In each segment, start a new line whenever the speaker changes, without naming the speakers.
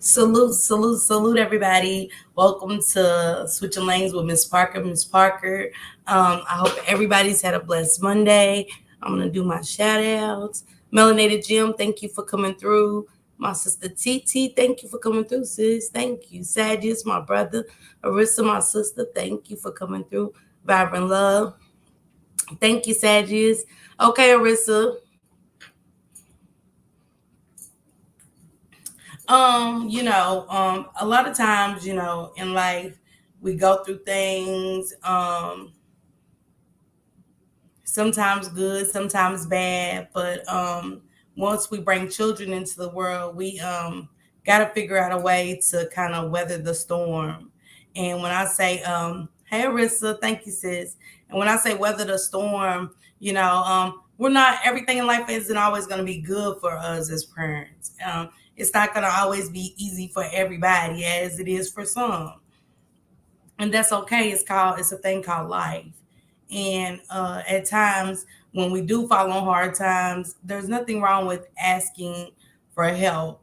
Salute, salute, salute, everybody. Welcome to Switching Lanes with Miss Parker. Miss Parker, I hope everybody's had a blessed Monday. I'm going to do my shout outs. Melanated Jim, thank you for coming through. My sister TT, thank you for coming through, sis. Thank you. Sadius, my brother. Arissa, my sister, thank you for coming through. Vibrant Love, thank you, Sadius. Okay, Arissa. A lot of times, in life, we go through things, sometimes good, sometimes bad, but once we bring children into the world, we got to figure out a way to kind of weather the storm. And when I say, hey, Arissa, thank you, sis. And when I say weather the storm, we're not, everything in life isn't always going to be good for us as parents. It's not going to always be easy for everybody as it is for some. And that's okay. It's a thing called life. And at times when we do fall on hard times, there's nothing wrong with asking for help.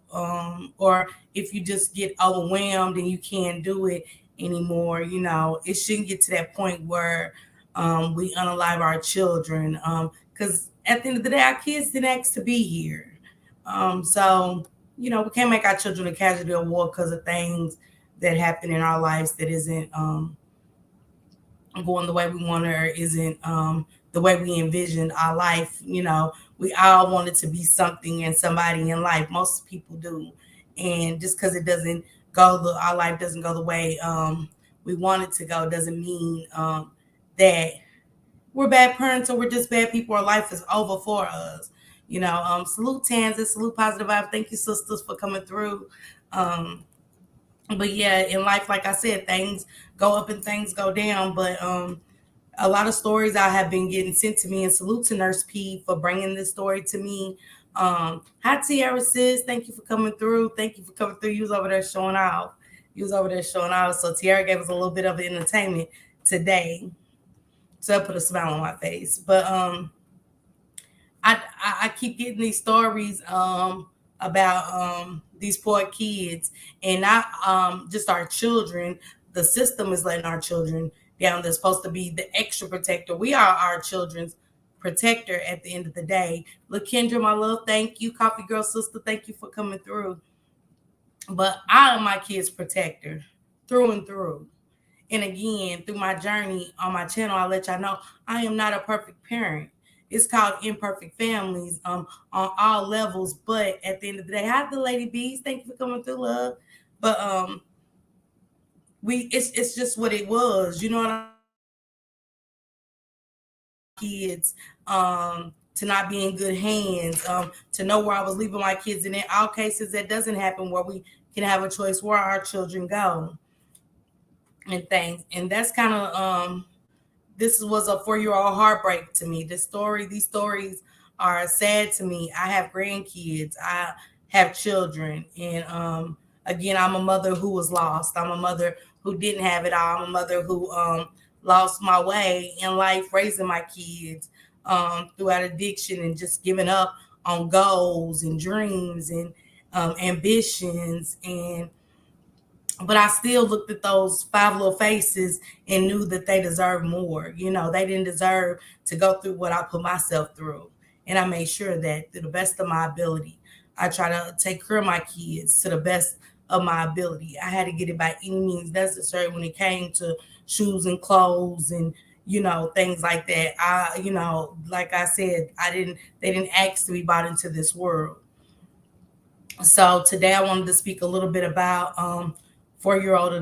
Or if you just get overwhelmed and you can't do it anymore, it shouldn't get to that point where we unalive our children. Because at the end of the day, our kids didn't ask to be here. So we can't make our children a casualty of war because of things that happen in our lives that isn't going the way we want it or isn't the way we envisioned our life. We all want it to be something and somebody in life. Most people do. And just because it doesn't our life doesn't go the way we want it to go doesn't mean that we're bad parents or we're just bad people or life is over for us. Salute Tanza, salute Positive Vibe. Thank you, sisters, for coming through. But yeah, in life, like I said, things go up and things go down. But a lot of stories I have been getting sent to me, and salute to Nurse P for bringing this story to me. Hi Tiara sis, thank you for coming through. Thank you for coming through. You was over there showing off. So Tiara gave us a little bit of entertainment today. So I put a smile on my face. But I keep getting these stories about these poor kids, and not just our children. The system is letting our children down. They're supposed to be the extra protector. We are our children's protector at the end of the day. Look, Kendra, my love, thank you. Coffee Girl sister, thank you for coming through. But I am my kids' protector through and through. And again, through my journey on my channel, I let y'all know I am not a perfect parent. It's called Imperfect Families on all levels. But at the end of the day, hi the Lady Bees. Thank you for coming through, love. But it's just what it was. You know what I kids to not be in good hands, to know where I was leaving my kids. And in all cases, that doesn't happen where we can have a choice where our children go and things. And that's kind of this was a 4-year-old heartbreak to me. These stories are sad to me. I have grandkids. I have children. And again, I'm a mother who was lost. I'm a mother who didn't have it all. I'm a mother who lost my way in life raising my kids throughout addiction and just giving up on goals and dreams and ambitions. But I still looked at those 5 little faces and knew that they deserved more. They didn't deserve to go through what I put myself through. And I made sure that to the best of my ability, I try to take care of my kids to the best of my ability. I had to get it by any means necessary when it came to shoes and clothes and things like that. Like I said, they didn't ask to be brought into this world. So today I wanted to speak a little bit about 4-year-old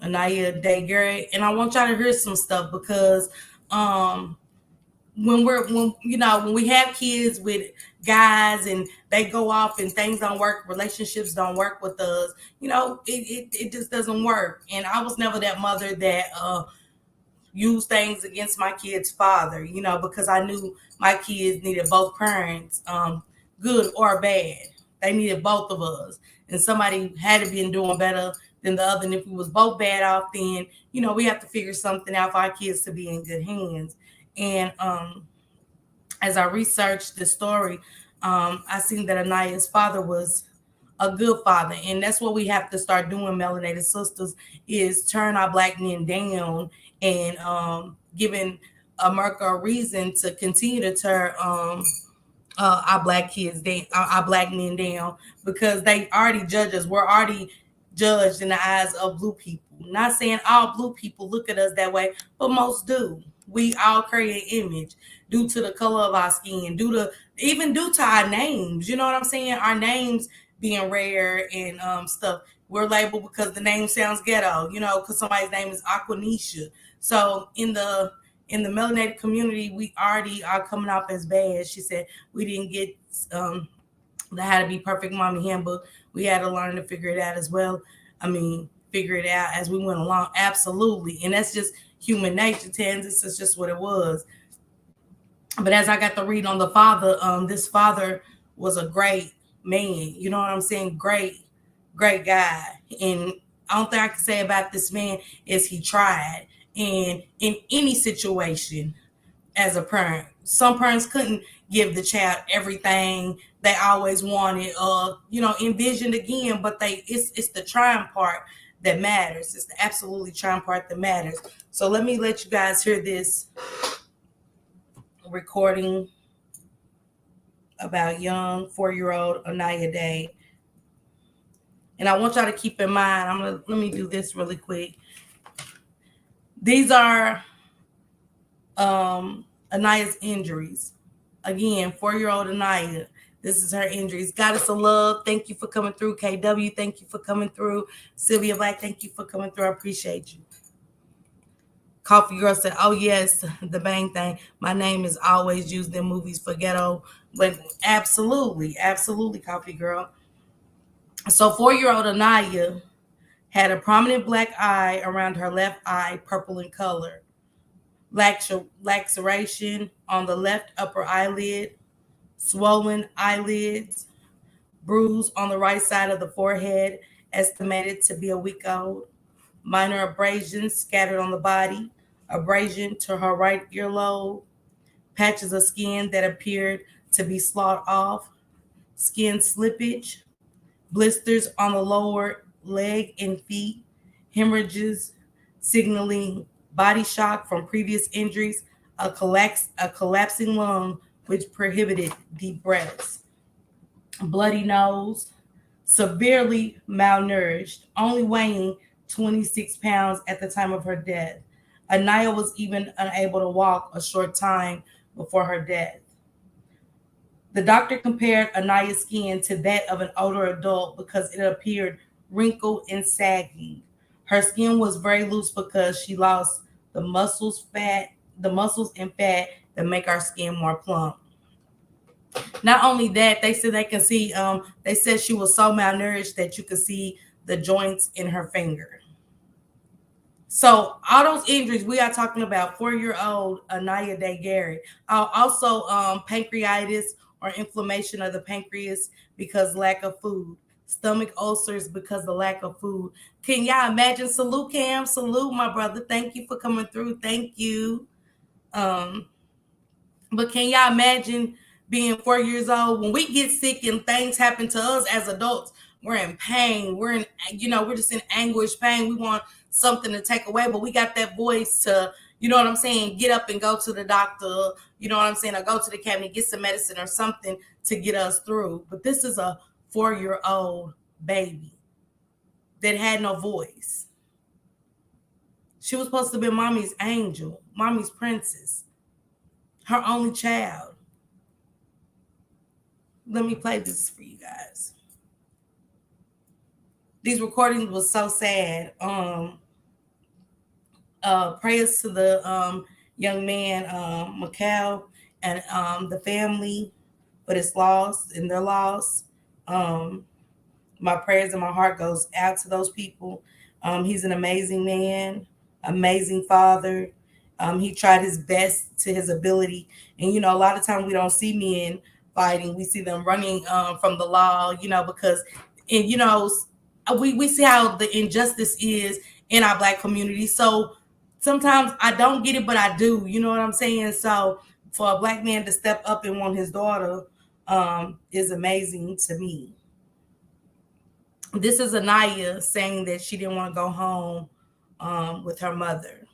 AniyacDay-Garrett, and I want y'all to hear some stuff because when we have kids with guys and they go off and things don't work, relationships don't work with us, it just doesn't work. And I was never that mother that used things against my kid's father, because I knew my kids needed both parents, good or bad. They needed both of us. And somebody had to be doing better than the other. And if we was both bad off, then, we have to figure something out for our kids to be in good hands. And as I researched the story, I seen that Aniya's father was a good father, and that's what we have to start doing, melanated sisters, is turn our black men down and giving America a reason to continue to turn our black kids down, our black men down, because they already judge us. We're already judged in the eyes of blue people. Not saying all blue people look at us that way, but most do. We all create an image due to the color of our skin, due to our names. You know what I'm saying? Our names being rare and stuff. We're labeled because the name sounds ghetto. You know, because somebody's name is Aquanisha. So in the melanated community, we already are coming off as bad. She said we didn't get the How to Be Perfect Mommy handbook. We had to learn to figure it out as well. I mean, figure it out as we went along. Absolutely. And that's just human nature, Tans. This is just what it was. But as I got to read on the father, this father was a great man. You know what I'm saying? Great, great guy. And I don't think I can say about this man is he tried. And in any situation, as a parent, some parents couldn't give the child everything they always wanted, envisioned again. But it's the trying part that matters. It's the absolutely trying part that matters. So let me let you guys hear this recording about young 4-year-old AniyacDay. And I want y'all to keep in mind, let me do this really quick. These are Aniya's injuries. Again, 4-year-old Aniyah. This is her injuries. Goddess of Love, thank you for coming through. KW, thank you for coming through. Sylvia Black, thank you for coming through. I appreciate you. Coffee Girl said, oh, yes, the bang thing. My name is always used in movies for ghetto. But absolutely, absolutely, Coffee Girl. So 4-year-old Aniyah had a prominent black eye around her left eye, purple in color. Laceration on the left upper eyelid, swollen eyelids, bruise on the right side of the forehead, estimated to be a week old, minor abrasions scattered on the body, abrasion to her right earlobe, patches of skin that appeared to be slought off, skin slippage, blisters on the lower leg and feet, hemorrhages signaling body shock from previous injuries, a collapsing lung which prohibited deep breaths, bloody nose, severely malnourished, only weighing 26 pounds at the time of her death. Aniyah was even unable to walk a short time before her death. The doctor compared Aniya's skin to that of an older adult because it appeared wrinkled and sagging. Her skin was very loose because she lost the muscles and fat that make our skin more plump. Not only that, they said they can see, they said she was so malnourished that you could see the joints in her finger. So all those injuries, we are talking about 4-year-old AniyacDay-Garrett. Also, pancreatitis or inflammation of the pancreas because lack of food. Stomach ulcers because of lack of food. Can y'all imagine? Salute, Cam. Salute, my brother. Thank you for coming through. Thank you. But can y'all imagine being 4 years old? When we get sick and things happen to us as adults, we're in pain. We're just in anguish, pain. We want something to take away, but we got that voice to, you know what I'm saying, get up and go to the doctor, you know what I'm saying, or go to the cabinet, get some medicine or something to get us through. But this is a 4-year-old baby that had no voice. She was supposed to be mommy's angel, mommy's princess, her only child. Let me play this for you guys. These recordings was so sad. Prayers to the young man, Mikhail, and the family for this loss and their loss. My prayers and my heart goes out to those people. He's an amazing man, amazing father. He tried his best to his ability. And, a lot of times we don't see men fighting. We see them running from the law, because, and, we see how the injustice is in our Black community. So sometimes I don't get it, but I do. You know what I'm saying? So for a Black man to step up and want his daughter is amazing to me. This is Aniyah saying that she didn't want to go home with her mother.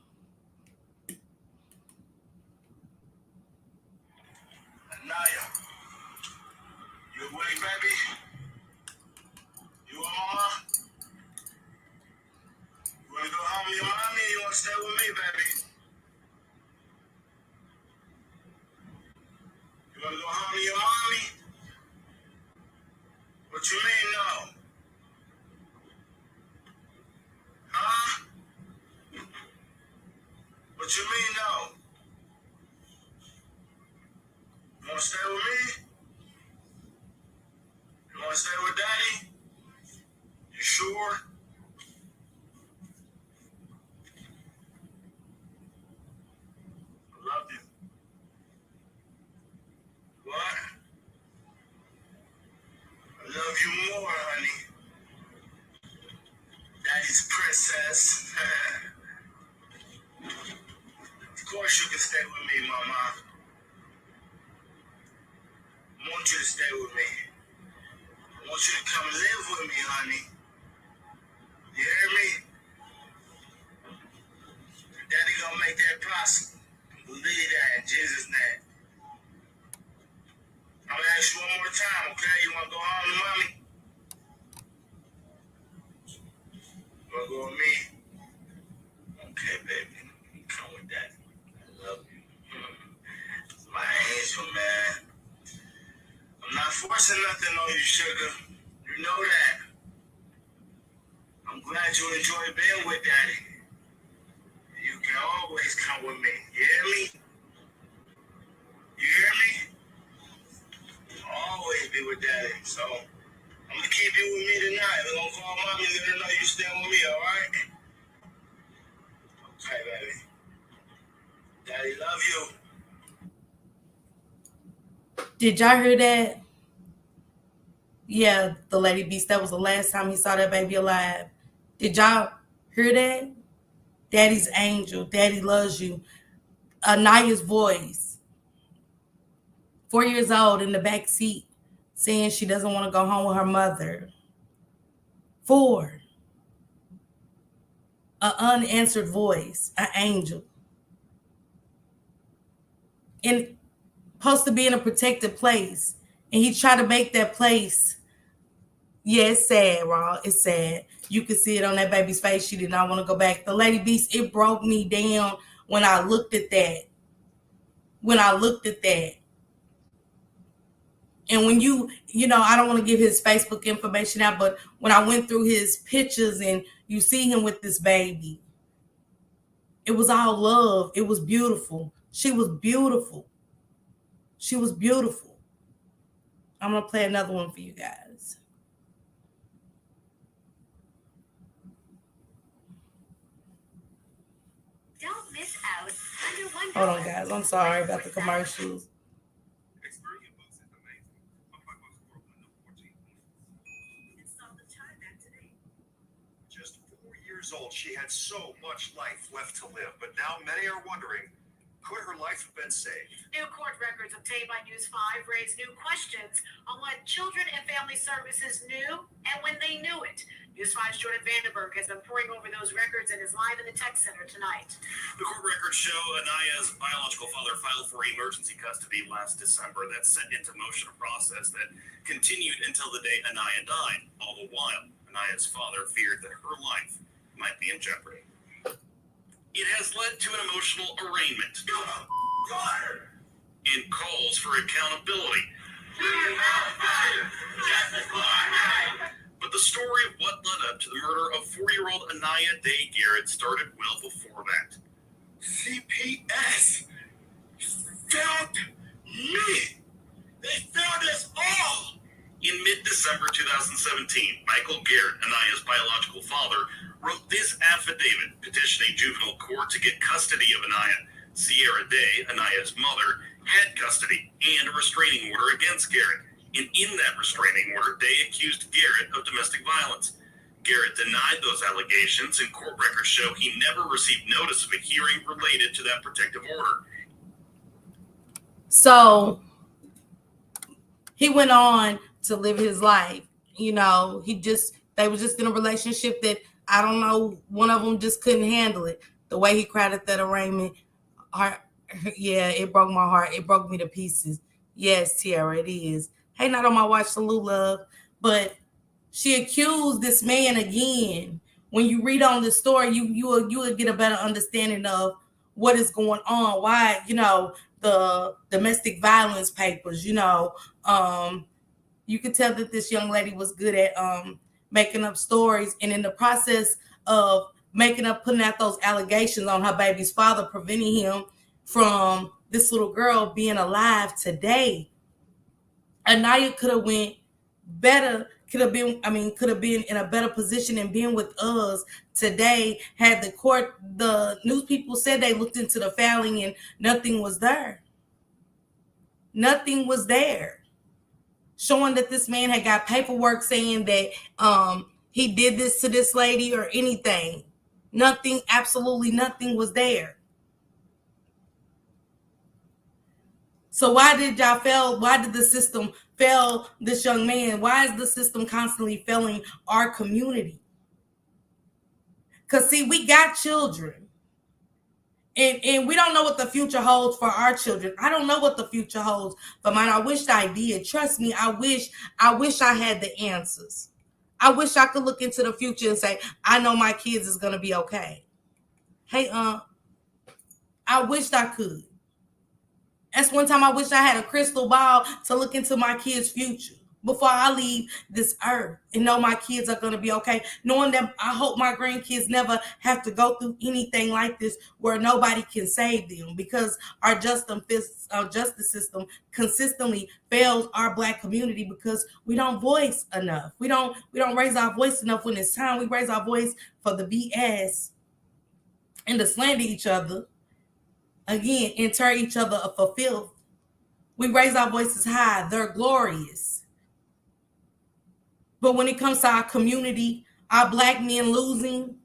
Aniyah, you awake, baby? You are? You want to go home with your mommy or you want to stay with me, baby? You want to go home with your mommy? What you mean, no? Huh? What you mean, no? You want to stay with me? You want to stay with Daddy? You sure? I love you. What? I love you more, honey. Daddy's princess. Of course you can stay with me, Mama. I want you to stay with me. I want you to come live with me, honey. You hear me? Daddy gonna make that possible. Believe that in Jesus' name. I'm gonna ask you one more time, okay? You wanna go home with mommy? You wanna go with me? Okay, baby. You come with daddy. I love you. It's my angel, man. I'm not forcing nothing on you, sugar. You know that. I'm glad you enjoy being with daddy. You can always come with me. You hear me? You hear me? Always be with daddy. So, I'm gonna keep you with me tonight. We're gonna call mommy and let her know you staying with me, alright? Okay, baby. Daddy love you.
Did y'all hear that? Yeah, the Lady Beast. That was the last time he saw that baby alive. Did y'all hear that? Daddy's angel. Daddy loves you. Aniyah's voice. 4 years old in the back seat saying she doesn't want to go home with her mother. 4. An unanswered voice. An angel. And supposed to be in a protected place. And he tried to make that place. Yeah, it's sad, Raw. It's sad. You could see it on that baby's face. She did not want to go back. The Lady Beast, it broke me down when I looked at that. And when I don't want to give his Facebook information out, but when I went through his pictures and you see him with this baby, it was all love. It was beautiful. She was beautiful. I'm going to play another one for you guys.
Don't miss out. Under $1.
Hold on, guys. I'm sorry about the commercials.
Just 4 years old, she had so much life left to live, but now many are wondering, could her life have been saved?
New court records obtained by News 5 raise new questions on what Children and Family Services knew and when they knew it. News 5's Jordan Vandenberg has been poring over those records and is live in the tech center tonight.
The court records show Aniyah's biological father filed for emergency custody last December that set into motion a process that continued until the day Aniyah died. All the while, Aniyah's father feared that her life might be in jeopardy. It has led to an emotional arraignment and calls for accountability. But the story of what led up to the murder of 4-year-old AniyacDay-Garrett started well before that.
CPS found me. They found us all.
In mid-December 2017, Michael Garrett, Aniyah's biological father, wrote this affidavit petitioning juvenile court to get custody of Aniyah. Sierra Day, Aniyah's mother, had custody and a restraining order against Garrett. And in that restraining order, Day accused Garrett of domestic violence. Garrett denied those allegations, and court records show he never received notice of a hearing related to that protective order.
So He went on to live his life. You know, they was just in a relationship that I don't know, one of them just couldn't handle it. The way he cried at that arraignment, yeah, it broke my heart. It broke me to pieces. Yes, Tiara, it is. Hey, not on my watch, salute, love. But she accused this man again. When you read on the story, you will get a better understanding of what is going on. Why, the domestic violence papers, you could tell that this young lady was good at making up stories, and in the process of putting out those allegations on her baby's father, preventing him from this little girl being alive today. Aniyah could have went better, could have been in a better position and been with us today had the news people said they looked into the filing and nothing was there. Nothing was there. Showing that this man had got paperwork saying that he did this to this lady or anything. Nothing, absolutely nothing was there. So why did y'all fail? Why did the system fail this young man? Why is the system constantly failing our community? Because, see, we got children. And we don't know what the future holds for our children. I don't know what the future holds for mine. I wish I did. Trust me, I wish I had the answers. I wish I could look into the future and say, I know my kids is going to be okay. Hey, I wished I could. That's one time I wish I had a crystal ball to look into my kids' future before I leave this earth and know my kids are going to be okay. Knowing that I hope my grandkids never have to go through anything like this where nobody can save them, because our justice system consistently fails our Black community because we don't voice enough. We don't raise our voice enough when it's time. We raise our voice for the BS and to slander each other. Again, and tear each other up for filth. We raise our voices high. They're glorious. But when it comes to our community, our Black men losing,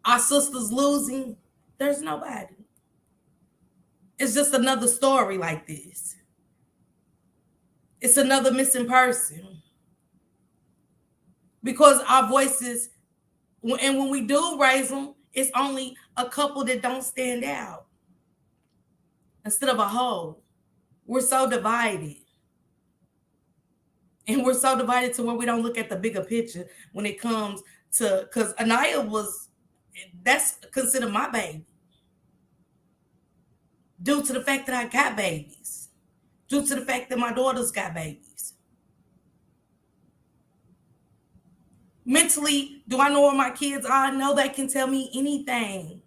our sisters losing, there's nobody. It's just another story like this. It's another missing person. Because our voices, and when we do raise them, it's only a couple that don't stand out instead of a whole. We're so divided. And we're so divided to where we don't look at the bigger picture when it comes to, because Aniyah that's considered my baby. Due to the fact that I got babies. Due to the fact that my daughters got babies. Mentally, do I know where my kids are? I know they can tell me anything.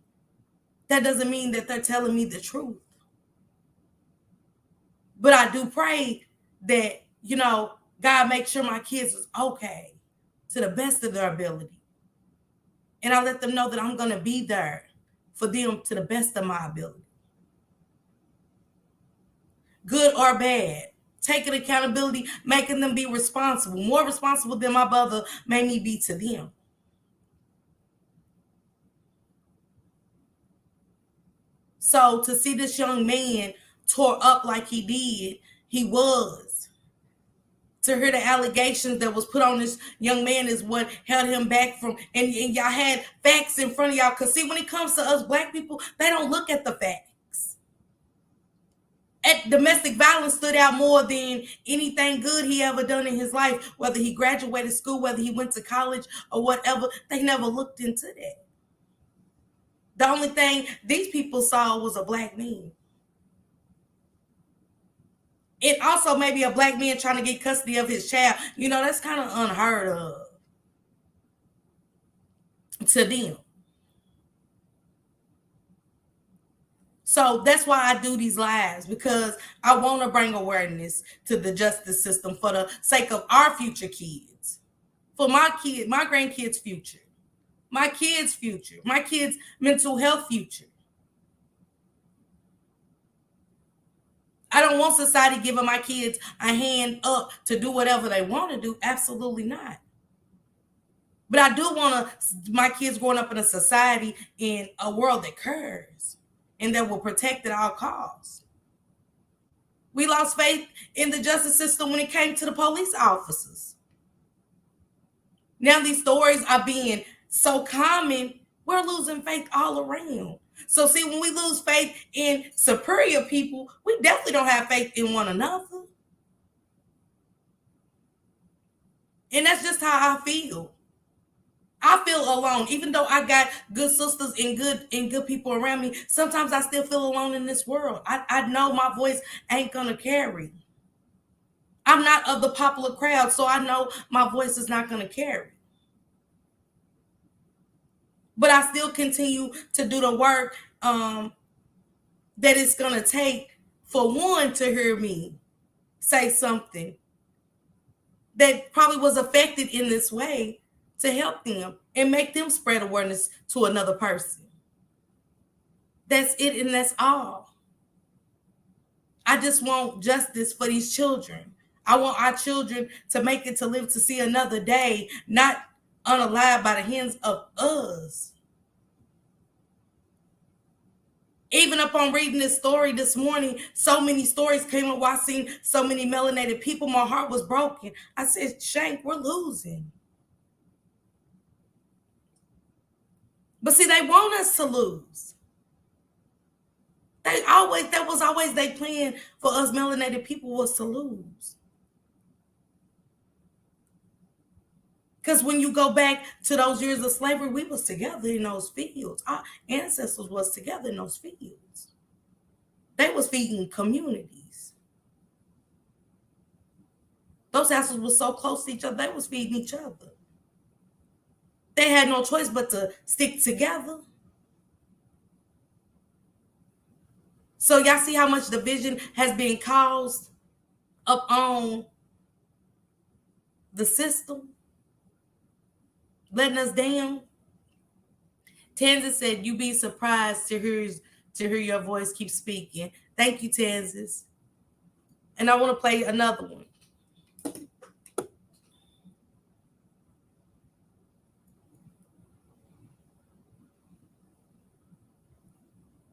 That doesn't mean that they're telling me the truth. But I do pray that, God makes sure my kids is okay to the best of their ability. And I let them know that I'm going to be there for them to the best of my ability. Good or bad. Taking accountability, making them be responsible. More responsible than my brother made me be to them. So to see this young man tore up like he did, he was. To hear the allegations that was put on this young man is what held him back from, and y'all had facts in front of y'all. Because see, when it comes to us Black people, they don't look at the facts. Domestic violence stood out more than anything good he ever done in his life, whether he graduated school, whether he went to college or whatever. They never looked into that. The only thing these people saw was a Black man. And also maybe a Black man trying to get custody of his child. That's kind of unheard of to them. So that's why I do these lives, because I want to bring awareness to the justice system for the sake of our future kids, for my grandkids' future, my kids' future, my kids' mental health future. I don't want society giving my kids a hand up to do whatever they want to do. Absolutely not. But I do want my kids growing up in a society, in a world that cares and that will protect at all costs. We lost faith in the justice system when it came to the police officers. Now these stories are being so common, we're losing faith all around. So see, when we lose faith in superior people, we definitely don't have faith in one another. And that's just how I feel. I feel alone, even though I got good sisters and good people around me. Sometimes I still feel alone in this world. I know my voice ain't gonna carry. I'm not of the popular crowd, so I know my voice is not gonna carry. But I still continue to do the work that it's gonna take for one to hear me say something that probably was affected in this way, to help them and make them spread awareness to another person. That's it, and that's all. I just want justice for these children. I want our children to make it to live to see another day, not unalive by the hands of us. Even upon reading this story this morning, so many stories came up while I seen so many melanated people. My heart was broken. I said, Shank, we're losing. But see, they want us to lose. That was always their plan for us melanated people, was to lose. Because when you go back to those years of slavery, we was together in those fields. Our ancestors was together in those fields. They was feeding communities. Those ancestors were so close to each other, they was feeding each other. They had no choice but to stick together. So y'all see how much division has been caused up on the system, letting us down. Tanzis said, "You be surprised to hear your voice keep speaking." Thank you, Tanzis. And I want to play another one.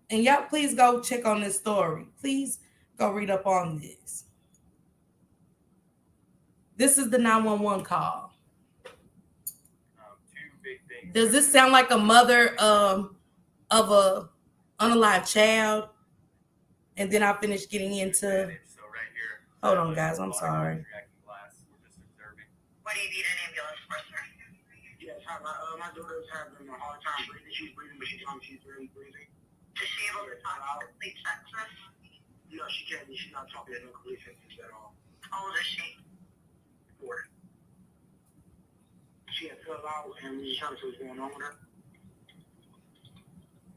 And y'all, please go check on this story. Please go read up on this. This is the 911 call. Does this sound like a mother of a unalive child? And then I'll finish getting into.
So right here.
Hold on, guys. I'm sorry.
What do you need an ambulance for, sir?
Yes, my daughter's having a hard time breathing. She's breathing, but she's really breathing.
Is she able to talk to complete sentences?
No, she can't. She's not talking to no complete sentences at all.
How old is she?
4. She had fell out, and we were trying to see what's going on with her.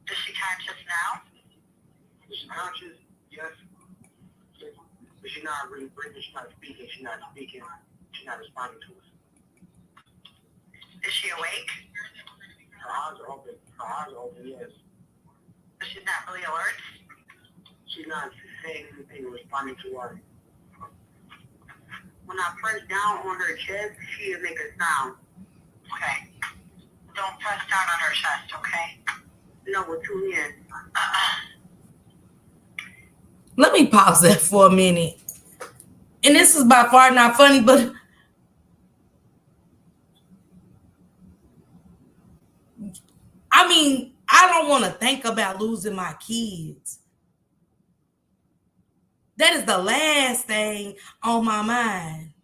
Is she conscious now?
Is she conscious? Yes. But she's not really breathing. She's not speaking. She's not responding to us.
Is she awake?
Her eyes are open. Yes.
But she's not really alert?
She's not saying anything or responding to us.
When I press down on her chest, she'll make a sound. Okay. Don't press down on her chest, okay? No, with 2 hands.
Let me pause that for a minute. And this is by far not funny, but I mean, I don't want to think about losing my kids. That is the last thing on my mind.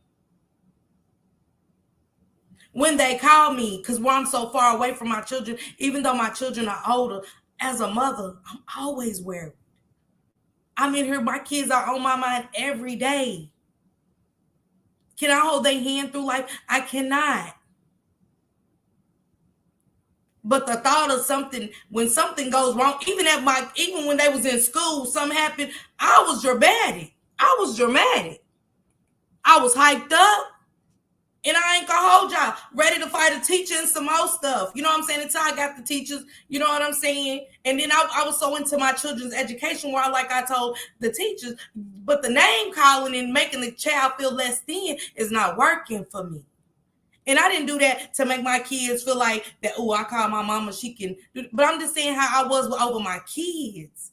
When they call me, because I'm so far away from my children, even though my children are older, as a mother, I'm always worried. I'm in here, my kids are on my mind every day. Can I hold their hand through life? I cannot. But the thought of something, when something goes wrong, even when they was in school, something happened, I was dramatic. I was hyped up. And I ain't gonna hold y'all, ready to fight a teacher and some more stuff. You know what I'm saying? Until I got the teachers, you know what I'm saying? And then I was so into my children's education where I told the teachers, but the name calling and making the child feel less than is not working for me. And I didn't do that to make my kids feel like that, oh, I call my mama, she can do it. But I'm just saying how I was over my kids.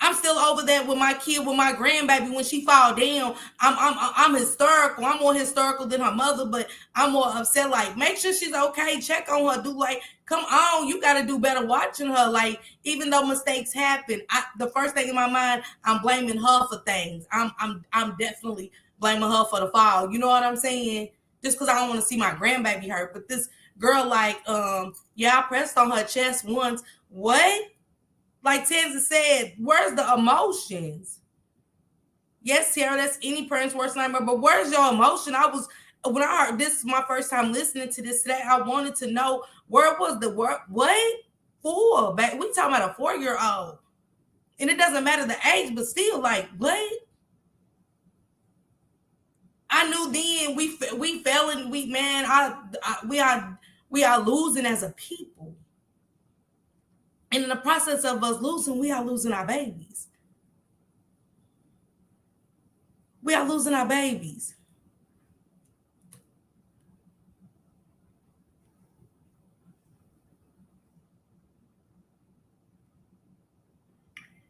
I'm still over that with my kid, with my grandbaby. When she fall down, I'm hysterical. I'm more hysterical than her mother, but I'm more upset. Like, make sure she's okay. Check on her. Do like, come on, you got to do better watching her. Like, even though mistakes happen, the first thing in my mind, I'm blaming her for things. I'm definitely blaming her for the fall. You know what I'm saying? Just because I don't want to see my grandbaby hurt. But this girl, like, yeah, I pressed on her chest once. What? Like Tansy said, where's the emotions? Yes, Sarah, that's any parent's worst nightmare, but where's your emotion? When I heard this is my first time listening to this today, I wanted to know where was the word, what? For? We talking about a 4-year-old. And it doesn't matter the age, but still, like, what? I knew then we fell and we are losing as a people. And in the process of us losing, we are losing our babies. We are losing our babies.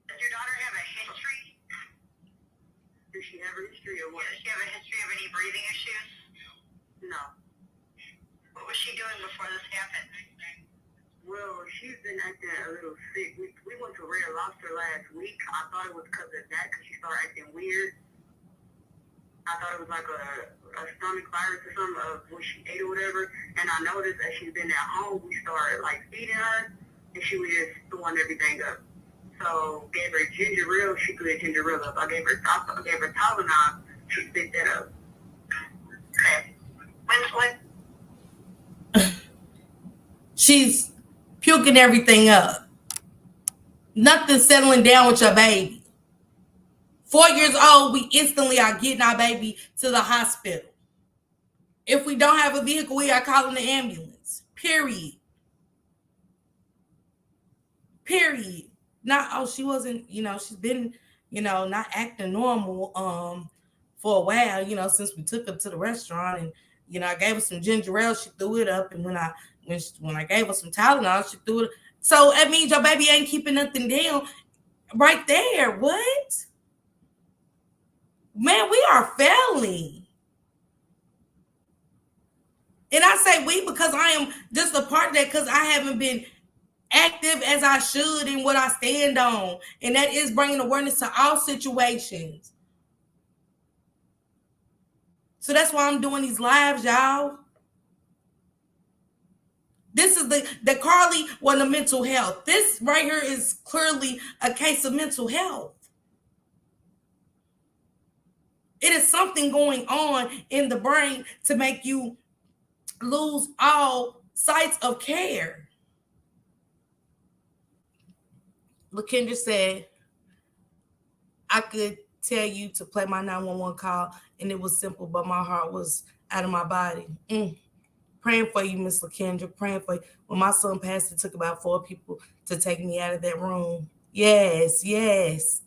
Does your daughter have a history?
Does she have a history of what?
Does she have a history of any breathing issues?
No.
What was she doing before this happened?
Well, she's been acting a little sick. We went to Red Lobster last week. I thought it was because of that, because she started acting weird. I thought it was like a stomach virus or something of when she ate or whatever. And I noticed that she's been at home. We started like feeding her, and she was just throwing everything up. So gave her ginger ale. She threw the ginger ale up. I gave her Tylenol. She spit that up.
Okay. When?
She's puking everything up. Nothing settling down with your baby. 4 years old, we instantly are getting our baby to the hospital. If we don't have a vehicle, we are calling the ambulance. Period. Not, she wasn't, she's been, not acting normal for a while, since we took her to the restaurant. And, I gave her some ginger ale, she threw it up. And when I gave her some Tylenol, she threw it. So that means your baby ain't keeping nothing down right there. What? Man, we are failing. And I say we because I am just a part of that, because I haven't been active as I should in what I stand on. And that is bringing awareness to all situations. So that's why I'm doing these lives, y'all. This is the Carly was the mental health. This right here is clearly a case of mental health. It is something going on in the brain to make you lose all sights of care. LaKendra said, I could tell you to play my 911 call, and it was simple, but my heart was out of my body. Praying for you, Miss LaKendra, praying for you. When my son passed, it took about 4 people to take me out of that room. Yes.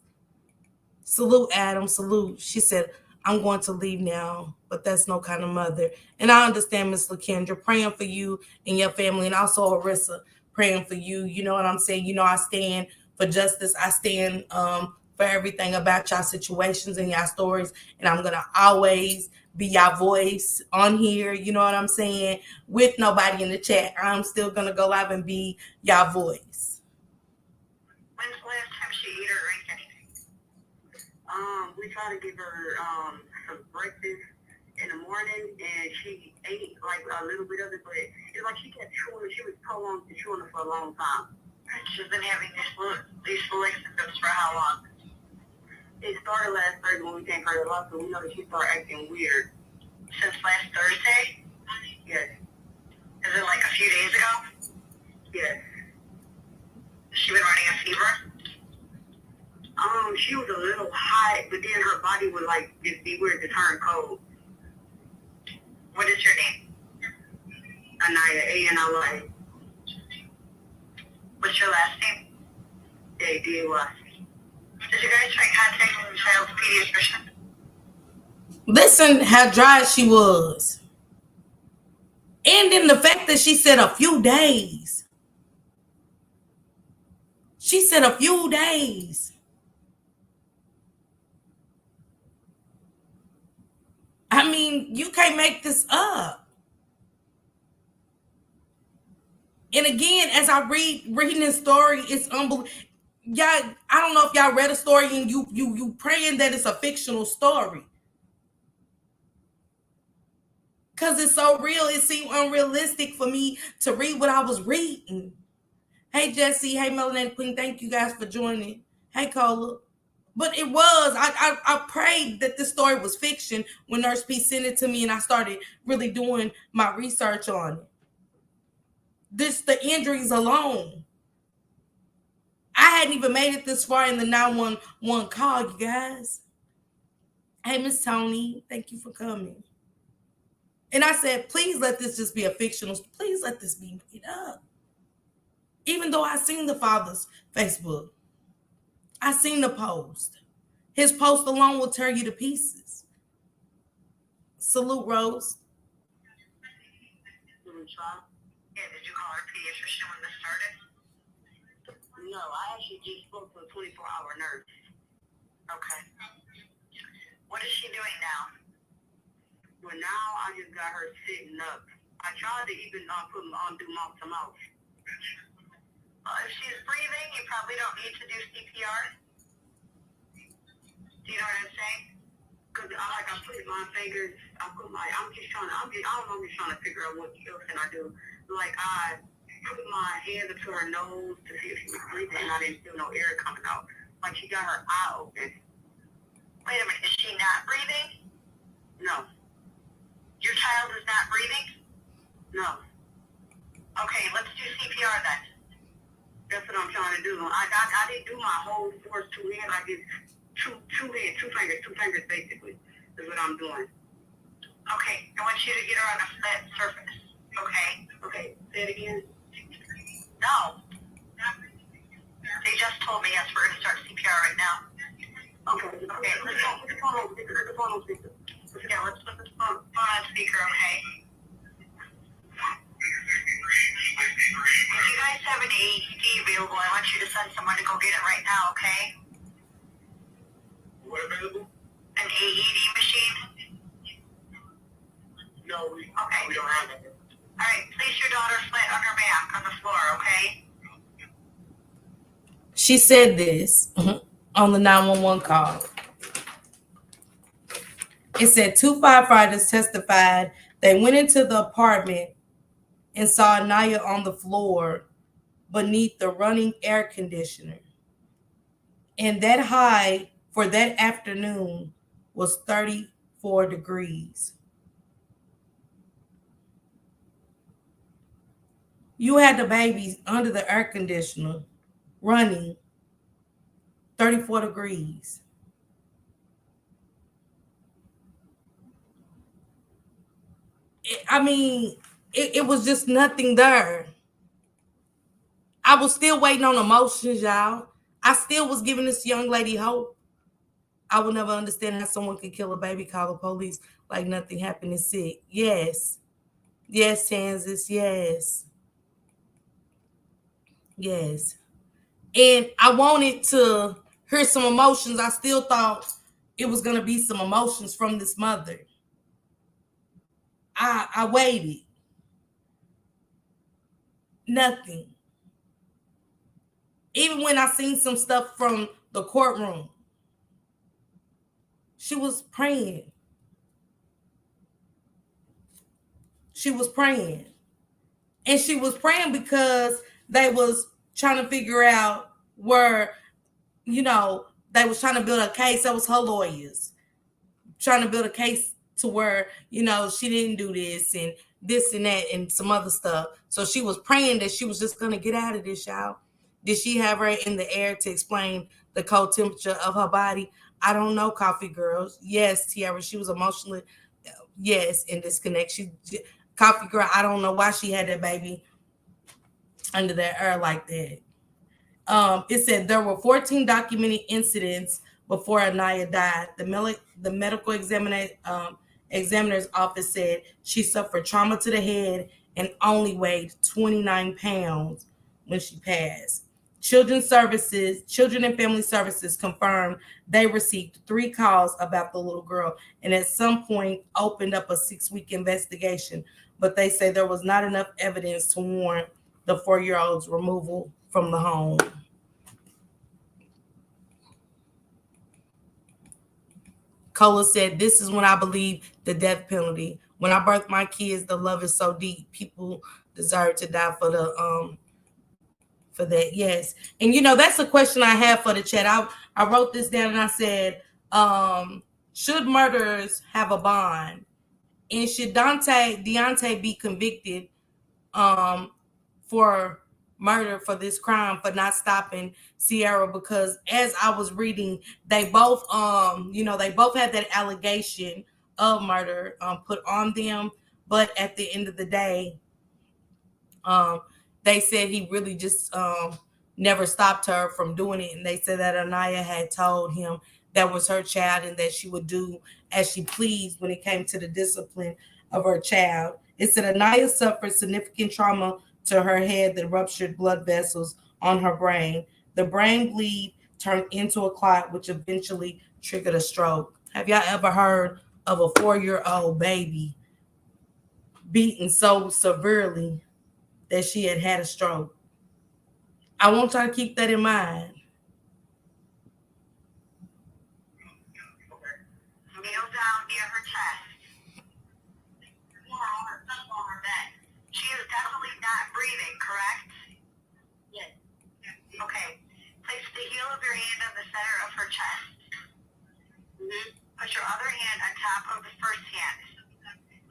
Salute, Adam, salute. She said, I'm going to leave now, but that's no kind of mother. And I understand, Miss LaKendra, praying for you and your family, and also Arissa, praying for you. You know what I'm saying? I stand for justice. I stand for everything about y'all situations and y'all stories, and I'm going to always be your voice on here, you know what I'm saying? With nobody in the chat, I'm still going to go live and be your voice.
When's the last time she ate or drank anything?
We tried to give her some breakfast in the morning, and she ate like a little bit of it, but it's like she kept chewing. She was prolonged to chewing it for a long time.
She's been having these flu symptoms for how long?
It started last Thursday when we came for the hospital. We know that she started acting weird.
Since last Thursday?
Yes.
Is it like a few days ago?
Yes.
Has she been running a fever?
She was a little hot, but then her body would like just be weird to turn cold.
What is your name?
Aniyah, A-N-I-Y.
What's your last name?
A-D-A-Y.
Did you guys try contacting the child's pediatrician?
Listen how dry she was. And then the fact that she said a few days. She said a few days. I mean, you can't make this up. And again, as I reading this story, it's unbelievable. Y'all, I don't know if y'all read a story and you praying that it's a fictional story. Because it's so real, it seemed unrealistic for me to read what I was reading. Hey, Jesse. Hey, Melanated Queen. Thank you guys for joining. Hey, Cola. But it was. I prayed that this story was fiction when Nurse P sent it to me and I started really doing my research on it. The injuries alone. I hadn't even made it this far in the 911 call, you guys. Hey, Miss Tony. Thank you for coming. And I said, please let this just be a fictional. Please let this be made up. Even though I seen the father's Facebook. I seen the post. His post alone will tear you to pieces. Salute, Rose.
Yeah, did you call our pediatrician when this started? No, I actually just spoke to a 24-hour nurse. Okay. What is she doing now? Well, now I just got her sitting up. I tried to even put them on, do mouth to mouth. Well, if she's breathing, you probably don't need to do CPR. Do you know what I'm saying? Because I put my fingers, I'm just trying to figure out what else can I do. Like, I put my hands up to her nose to see if she was breathing, and I didn't feel no air coming out. Like, she got her eye open. Wait a minute, is she not breathing? No. Your child is not breathing? No. Okay, let's do CPR then. That's what I'm trying to do. I didn't do my whole force two hands. I did two fingers basically is what I'm doing. Okay, I want you to get her on a flat surface. Okay, say it again. No. They just told me yes, we're going to start CPR right now. Okay, let's put the phone on speaker. Yeah, let's put the phone on speaker, okay? If you guys have an AED available, I want you to send someone to go get it right now, okay?
What available?
An AED machine?
No, we
Okay.
don't have that.
All right, place your daughter flat on her back on the floor, okay?
She said this on the 911 call. It said 2 firefighters testified they went into the apartment and saw Aniyah on the floor beneath the running air conditioner. And that high for that afternoon was 34 degrees. You had the baby under the air conditioner running 34 degrees. It was just nothing there. I was still waiting on emotions, y'all. I still was giving this young lady hope. I will never understand how someone could kill a baby, call the police like nothing happened, is sick. Yes. Yes, Kansas. Yes. Yes. And I wanted to hear some emotions. I still thought it was going to be some emotions from this mother. I waited. Nothing. Even when I seen some stuff from the courtroom, she was praying. She was praying. And she was praying because they was trying to figure out where, they was trying to build a case. That was her lawyers. Trying to build a case to where, she didn't do this and this and that and some other stuff. So she was praying that she was just going to get out of this, y'all. Did she have her in the air to explain the cold temperature of her body? I don't know, Coffee Girls. Yes, Tiara, she was emotionally, yes, in this connection. Coffee Girl, I don't know why she had that baby under that air like that. It said there were 14 documented incidents before Aniyah died. The medical examiner's office said she suffered trauma to the head and only weighed 29 pounds when she passed. Children and Family Services confirmed they received 3 calls about the little girl and at some point opened up a 6-week investigation. But they say there was not enough evidence to warrant the 4-year-old's removal from the home. Cola said, "This is when I believe the death penalty. When I birthed my kids, the love is so deep. People deserve to die for that." Yes. And that's a question I have for the chat. I wrote this down and I said, should murderers have a bond? And should Deontay be convicted for murder for this crime, for not stopping Sierra? Because as I was reading, they both had that allegation of murder put on them, but at the end of the day, they said he really just never stopped her from doing it. And they said that Aniyah had told him that was her child and that she would do as she pleased when it came to the discipline of her child. It said Aniyah suffered significant trauma to her head that ruptured blood vessels on her brain. The brain bleed turned into a clot, which eventually triggered a stroke. Have y'all ever heard of a 4-year-old baby beaten so severely that she had a stroke? I want y'all to keep that in mind.
Kneel down near her chest. On her bed. She is definitely not breathing, correct? Yes. Okay. Place the heel of your hand on the center of her chest. Put your other hand on top of the first hand.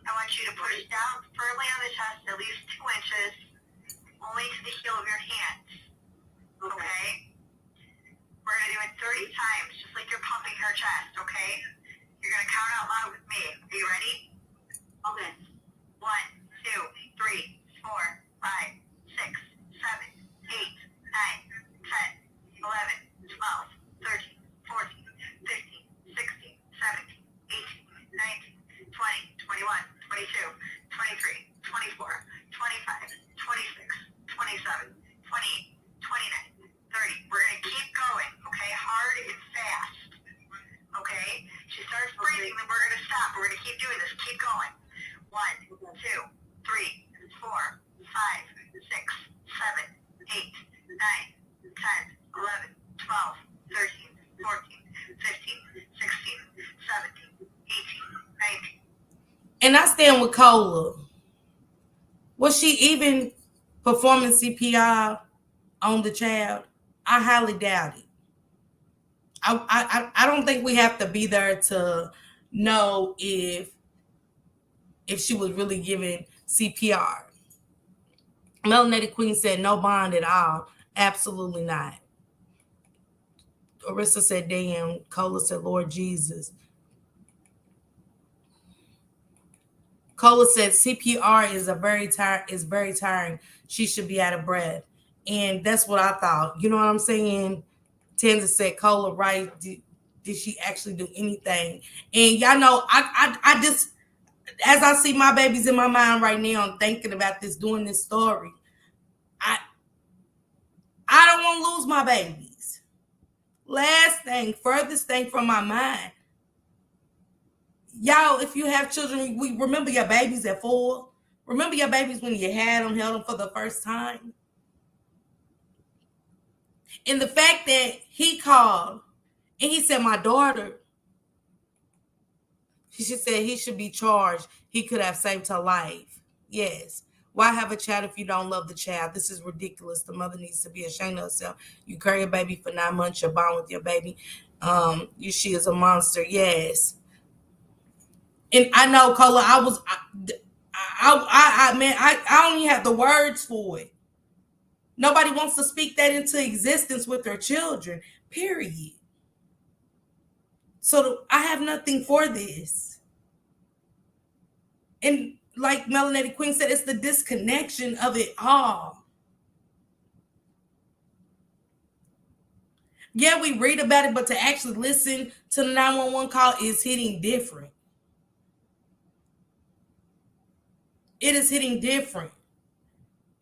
I want you to push down firmly on the chest at least 2 inches, only to the heel of your hand. Okay? We're going to do it 30 times, just like you're pumping her chest, okay? You're going to count out loud with me. Are you ready? Okay. 1, 2, 3, 4, 5, 6, 7, 8, 9, 10, 11, 12, 13, 14, 15, 16, 17, 18, 19, 20, 21, 22, 23, 24, 25, 26, 27, 28, 29, 30. We're going to keep going, okay? Hard and fast, okay? She starts breathing, then we're going to stop. We're going to keep doing this. Keep going. 1, 2, 3, 4, 5, 6, 7, 8, 9, 10, 11, 12, 13, 14, 15, 16, 17, 18, 19.
And I stand with Cola. Was she even performing CPR on the child? I highly doubt it. I don't think we have to be there to know if she was really giving CPR. Melanated Queen said no bond at all. Absolutely not. Arissa said, damn. Cola said, Lord Jesus. Cola said CPR is very tiring. She should be out of breath. And that's what I thought. You know what I'm saying? Tenza said, Cola, right? Did she actually do anything? And y'all know, I just, as I see my babies in my mind right now, I'm thinking about this, doing this story. I don't want to lose my babies. Furthest thing from my mind. Y'all, if you have children, we remember your babies at 4. Remember your babies when you held them for the first time. And the fact that he called and he said, my daughter, she said he should be charged. He could have saved her life. Yes. Why have a child if you don't love the child? This is ridiculous. The mother needs to be ashamed of herself. You carry a baby for 9 months. You're bond with your baby. She is a monster. Yes. And I know, Cola, I don't even have the words for it. Nobody wants to speak that into existence with their children, period. So I have nothing for this. And like Melanated Queen said, it's the disconnection of it all. Yeah, we read about it, but to actually listen to the 911 call is hitting different. It is hitting different.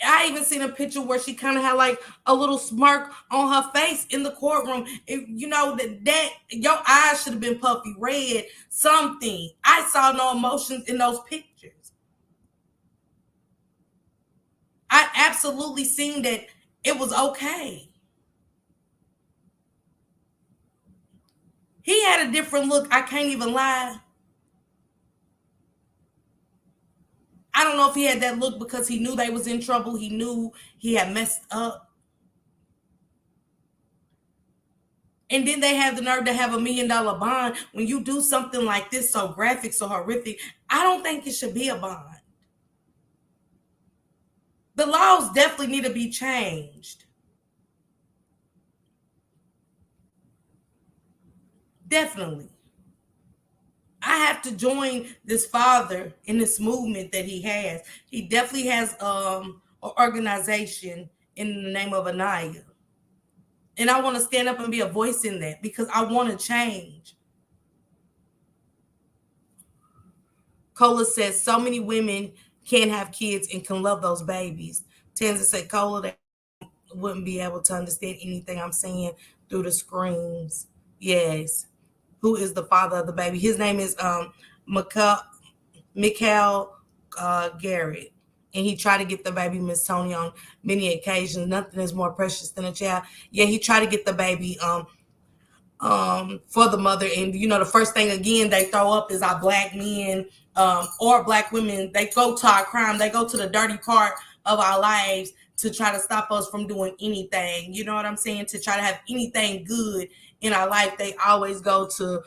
I even seen a picture where she kind of had like a little smirk on her face in the courtroom. You know that your eyes should have been puffy red. Something. I saw no emotions in those pictures. I absolutely seen that it was okay. He had a different look. I can't even lie. I don't know if he had that look because he knew they was in trouble. He knew he had messed up. And then they have the nerve to have $1 million bond. When you do something like this, so graphic, so horrific, I don't think it should be a bond. The laws definitely need to be changed. Definitely. I have to join this father in this movement that he has. He definitely has an organization in the name of Aniyah. And I want to stand up and be a voice in that because I want to change. Cola says so many women can't have kids and can love those babies. Tanza said, Cola, they wouldn't be able to understand anything I'm saying through the screams. Yes. Who is the father of the baby? His name is Mikhail Garrett. And he tried to get the baby, Miss Tony, on many occasions. Nothing is more precious than a child. Yeah, he tried to get the baby for the mother. And, you know, the first thing, again, they throw up is our black men or black women. They go to our crime. They go to the dirty part of our lives to try to stop us from doing anything. You know what I'm saying? To try to have anything good in our life, they always go to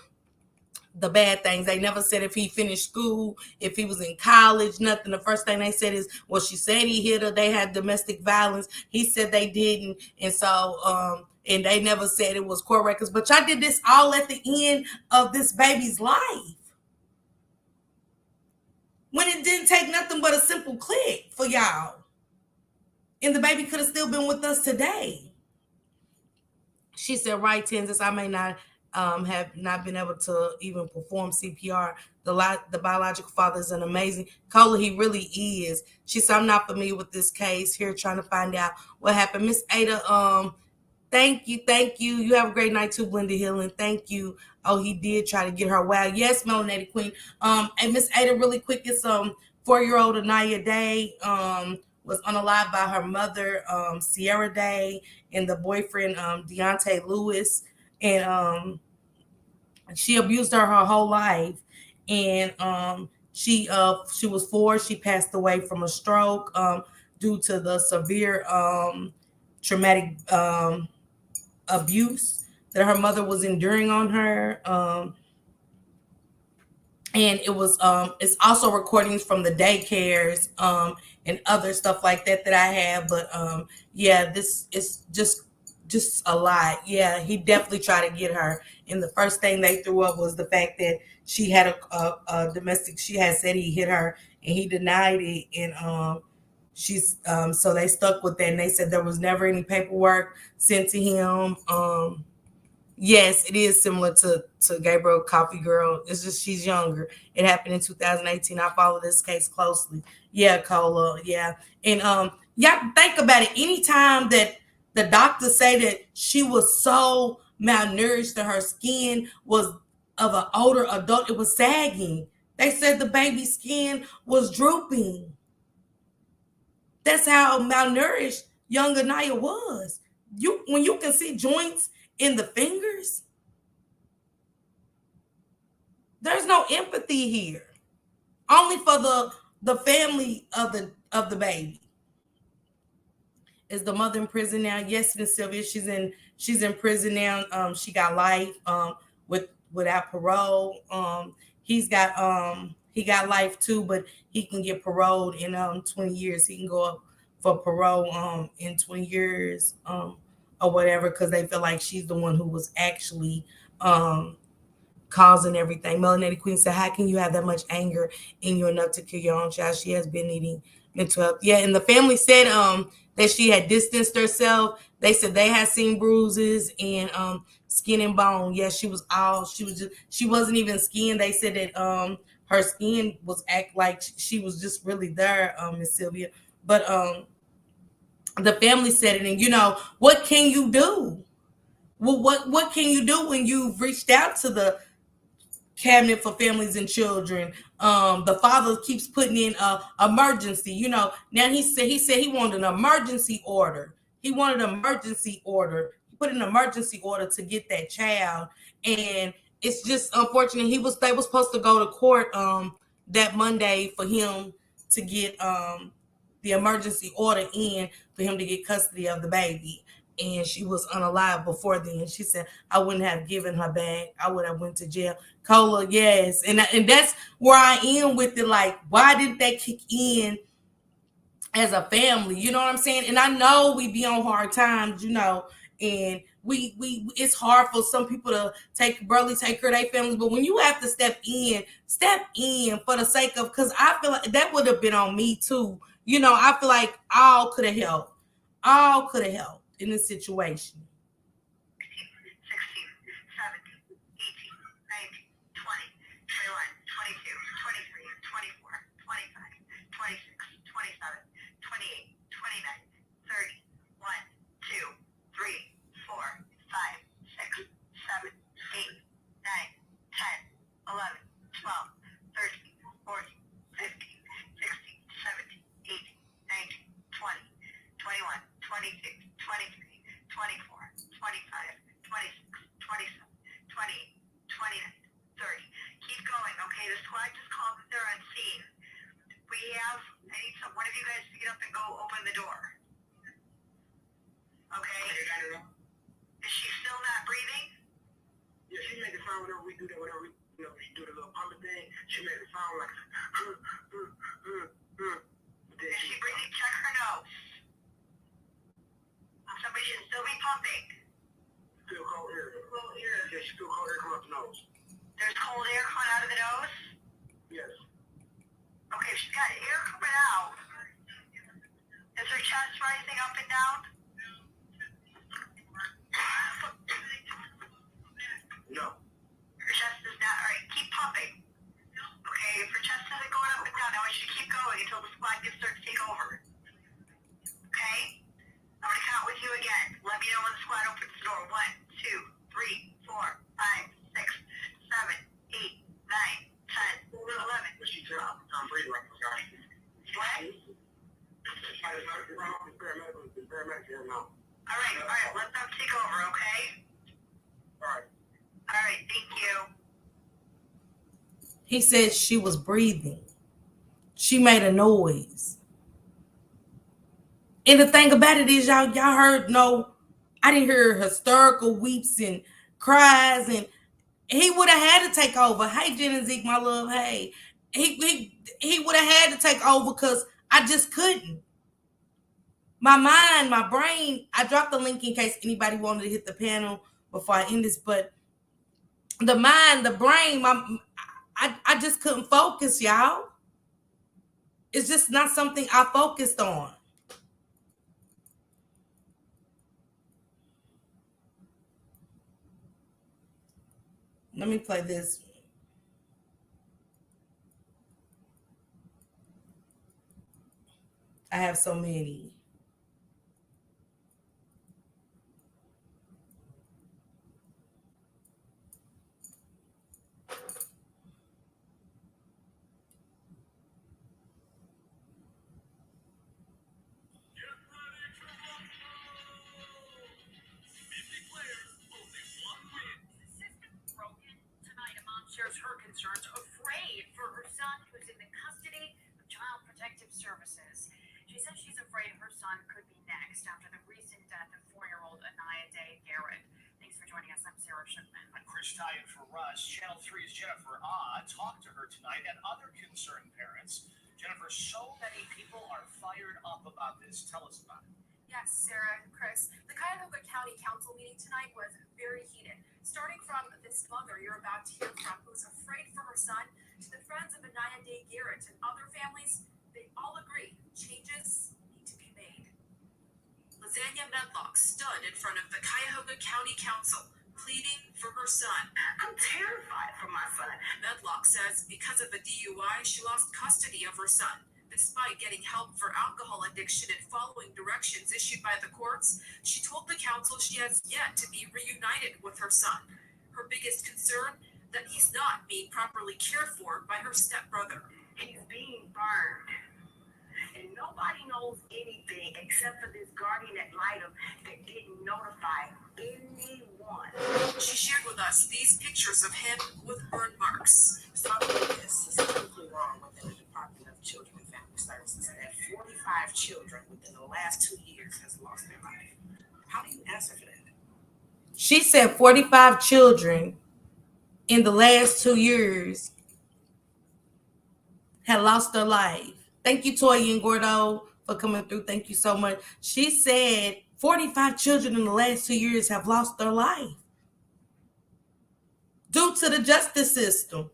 the bad things. They never said if he finished school, if he was in college, nothing. The first thing they said is, well, she said he hit her. They had domestic violence. He said they didn't. And so, and they never said it was court records. But y'all did this all at the end of this baby's life. When it didn't take nothing but a simple click for y'all. And the baby could have still been with us today. She said, right, Tenzis, I may not have not been able to even perform CPR. The biological father is an amazing Cola. He really is. She said, I'm not familiar with this case. Here trying to find out what happened. Miss Ada, thank you. You have a great night too, Blenda Healing. Thank you. Oh, he did try to get her. Wow. Yes, Melanated Queen. And Miss Ada, really quick, it's 4-year-old Aniyah Day was unalived by her mother, Sierra Day, and the boyfriend, Deontay Lewis. And she abused her whole life. And she was 4. She passed away from a stroke due to the severe traumatic abuse that her mother was enduring on her. And it was it's also recordings from the daycares and other stuff like that I have. But yeah, this is just a lot. Yeah, he definitely tried to get her. And the first thing they threw up was the fact that she had a domestic. She had said he hit her, and he denied it. And she's so they stuck with that, and they said there was never any paperwork sent to him. Yes, it is similar to Gabriel Coffee Girl. It's just she's younger. It happened in 2018. I follow this case closely. Yeah, Cola. Yeah. And y'all think about it. Anytime that the doctors say that she was so malnourished that her skin was of an older adult, it was sagging. They said the baby's skin was drooping. That's how malnourished young Aniyah was. When you can see joints in the fingers, there's no empathy here. Only for the family of the baby. Is the mother in prison now? Yes, Miss Sylvia, she's in prison now. She got life without parole. He got life too, but he can get paroled in 20 years. He can go up for parole in 20 years or whatever, because they feel like she's the one who was actually causing everything. Melanated Queen said, how can you have that much anger in you enough to kill your own child? She has been needing mental health. Yeah, and the family said that she had distanced herself. They said they had seen bruises and skin and bone. Yeah, she wasn't even skin. They said that her skin was act like she was just really there, Miss Sylvia. But the family setting. And what can you do? Well, what can you do when you've reached out to the cabinet for families and children? The father keeps putting in emergency. Now he said he wanted an emergency order. He wanted an emergency order. He put an emergency order to get that child, and it's just unfortunate. They was supposed to go to court that Monday for him to get the emergency order in for him to get custody of the baby. And she was unalive before then. She said, I wouldn't have given her back. I would have went to jail. Cola, yes. And that's where I am with it. Like, why didn't they kick in as a family? You know what I'm saying? And I know we be on hard times, and we it's hard for some people to barely take care of their families. But when you have to step in for the sake of, because I feel like that would have been on me too. I feel like all could have helped. All could have helped in this situation.
one of you guys to get up and go open the door. Okay? Is she still not breathing?
Yeah, she made it sound whenever we do that, whenever we do the little pumping thing, she made it sound like
Is she breathing? Check her nose. Somebody should still be pumping.
Still cold air. Yeah, she feel cold air coming out the nose.
There's cold air coming out of the nose?
Yes.
Okay, if she's got air coming out, is her chest rising up and down?
No.
Her chest is not. All right, keep pumping. Okay, if her chest isn't going up and down, I want you to keep going until the squad gets starts to take over. Okay? I'm going to count with you again. Let me know when the squad opens the door. 1, 2, 3, 4, 5, 6, 7, 8, 9, 10, 11.
But she said, I'm breathing right now, guys.
What?
The paramedics here now.
All right, let them take over, okay? All right, thank you.
He said she was breathing. She made a noise. And the thing about it is, y'all heard I didn't hear hysterical weeps and cries, and he would have had to take over. Hey, Jen and Zeke, my love. Hey, he would have had to take over because I just couldn't. My mind, my brain. I dropped the link in case anybody wanted to hit the panel before I end this, but the mind, the brain, I just couldn't focus, y'all. It's just not something I focused on. Let me play this. I have so many.
Shares her concerns, afraid for her son who's in the custody of Child Protective Services. She says she's afraid her son could be next after the recent death of 4-year-old AniyacDay-Garrett. Thanks for joining us. I'm Sarah Shipman.
I'm Chris Tyan for Russ. Channel 3's Jennifer talked to her tonight and other concerned parents. Jennifer, so many people are fired up about this. Tell us about it.
Yes, Sarah and Chris. The Cuyahoga County Council meeting tonight was very heated. Starting from this mother you're about to hear from, who's afraid for her son, to the friends of AniyacDay-Garrett and other families, they all agree changes need to be made. Lasagna Medlock stood in front of the Cuyahoga County Council, pleading for her son.
I'm terrified for my son.
Medlock says because of a DUI, she lost custody of her son. Despite getting help for alcohol addiction and following directions issued by the courts, she told the council she has yet to be reunited with her son. Her biggest concern, that he's not being properly cared for by her stepbrother.
He's being burned. And nobody knows anything except for this guardian ad litem that didn't notify anyone.
She shared with us these pictures of him with burn marks.
Something is systemically wrong within the Department of Children and Family Services, and that 45 children within the last 2 years has lost their life. How do you answer for that?
She said 45 children in the last 2 years had lost their life. Thank you, Toya and Gordo, for coming through. Thank you so much. She said 45 children in the last 2 years have lost their life due to the justice system,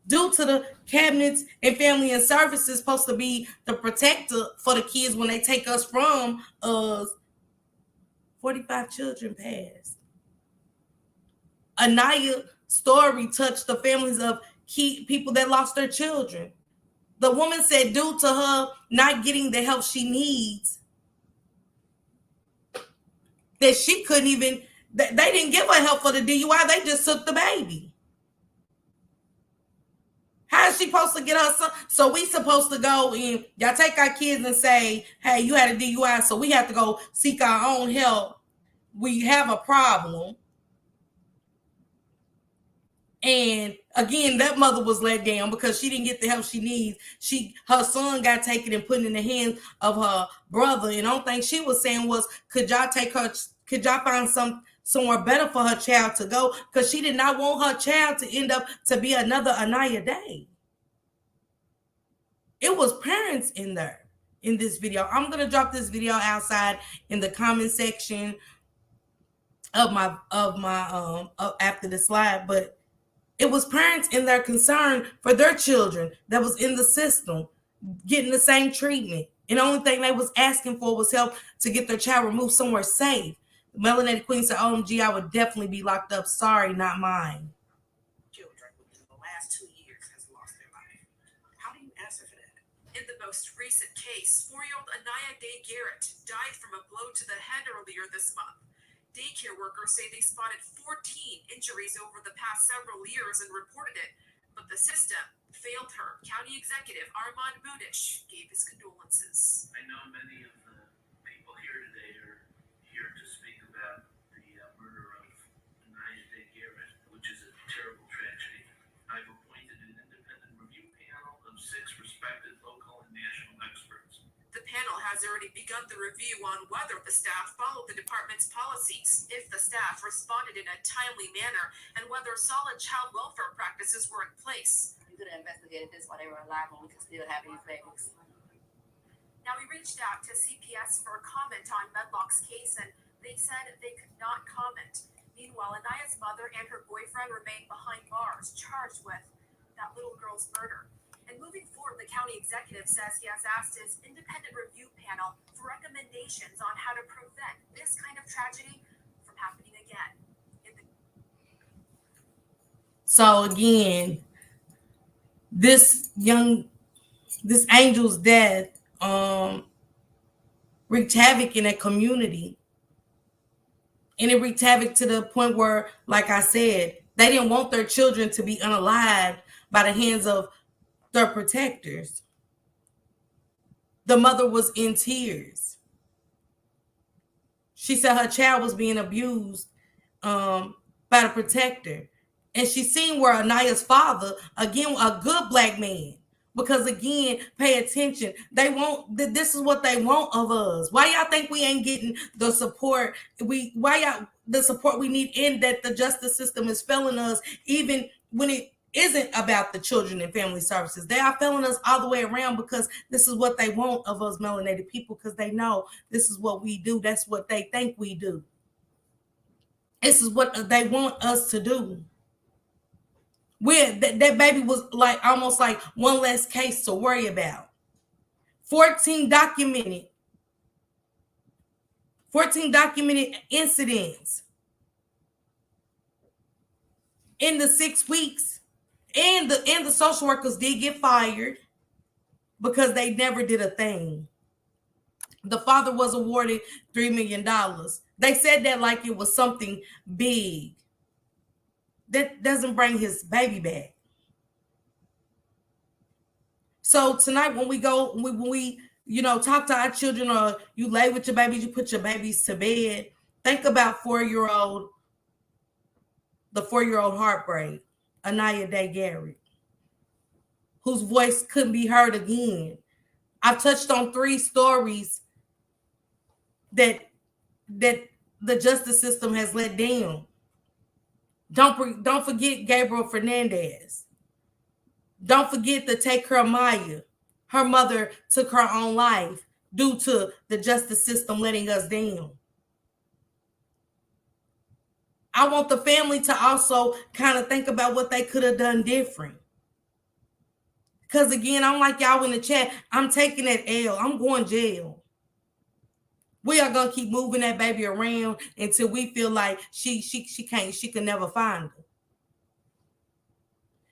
due to the cabinets and family and services supposed to be the protector for the kids when they take us from us. 45 children passed. Aniya's story touched the families of key people that lost their children. The woman said due to her not getting the help she needs, that she couldn't even, they didn't give her help for the DUI, they just took the baby. How is she supposed to get her son? So we supposed to go and y'all take our kids and say, hey, you had a DUI, so we have to go seek our own help. We have a problem. And again, that mother was let down because she didn't get the help she needs. Her son got taken and put in the hands of her brother. And the only thing she was saying was, could y'all find somewhere better for her child to go? Because she did not want her child to end up to be another AniyacDay. It was parents in there in this video. I'm gonna drop this video outside in the comment section of my after the slide, but it was parents in their concern for their children that was in the system getting the same treatment. And the only thing they was asking for was help to get their child removed somewhere safe. Melanated Queen said, OMG, I would definitely be locked up. Sorry, not mine.
Children within the last 2 years has lost their life. How do you answer for that?
In the most recent case, 4-year-old AniyacDay-Garrett died from a blow to the head earlier this month. Daycare workers say they spotted 14 injuries over the past several years and reported it, but the system failed her. County Executive Armand Budish gave his condolences.
I know many of the people here today are here to speak about the murder of AniyacDay-Garrett, which is a terrible tragedy. I've appointed an independent review panel of 6 respected local and national experts.
The panel has already begun the review on whether the staff followed the department's policies, if the staff responded in a timely manner, and whether solid child welfare practices were in place.
You could have investigated this while they were alive and we could still have these babies.
Now, we reached out to CPS for a comment on Medlock's case, and they said they could not comment. Meanwhile, Aniya's mother and her boyfriend remain behind bars, charged with that little girl's murder. And moving forward, the county executive says he has asked his independent review panel for recommendations on how to prevent this kind of tragedy from happening again.
So again, this angel's death wreaked havoc in that community. And it wreaked havoc to the point where, like I said, they didn't want their children to be unalived by the hands of their protectors. The mother was in tears. She said her child was being abused by the protector. And she seen where Aniya's father, again, a good black man, because again, pay attention. This is what they want of us. Why y'all think we ain't getting the support the support we need, in that the justice system is failing us, even when it isn't about the children and family services? They are failing us all the way around, because this is what they want of us melanated people, because they know this is what we do. That's what they think we do. This is what they want us to do. That baby was like almost like one less case to worry about. 14 documented incidents in the 6 weeks. And the social workers did get fired. because they never did a thing. The father was awarded $3 million. They said that like it was something big. That doesn't bring his baby back. So tonight when we talk to our children, or you lay with your babies, you put your babies to bed, think about the 4-year-old Heartbreak, AniyacDay-Garrett, whose voice couldn't be heard again. I've touched on 3 stories that the justice system has let down. Don't forget Gabriel Fernandez. Don't forget the Take Her Maya. Her mother took her own life due to the justice system letting us down. I want the family to also kind of think about what they could have done different. Because again, I'm like y'all in the chat, I'm taking that L. I'm going jail. We are gonna keep moving that baby around until we feel like she can never find her.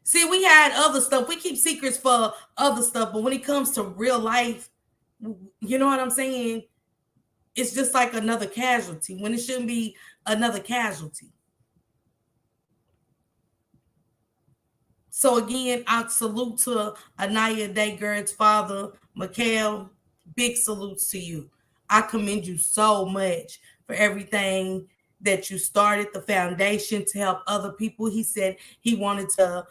See, we had other stuff. We keep secrets for other stuff, but when it comes to real life, you know what I'm saying? It's just like another casualty when it shouldn't be another casualty. So again, I salute to AniyacDay-Garrett's father, Mikhail. Big salutes to you. I commend you so much for everything that you started, the foundation to help other people. He said he wanted to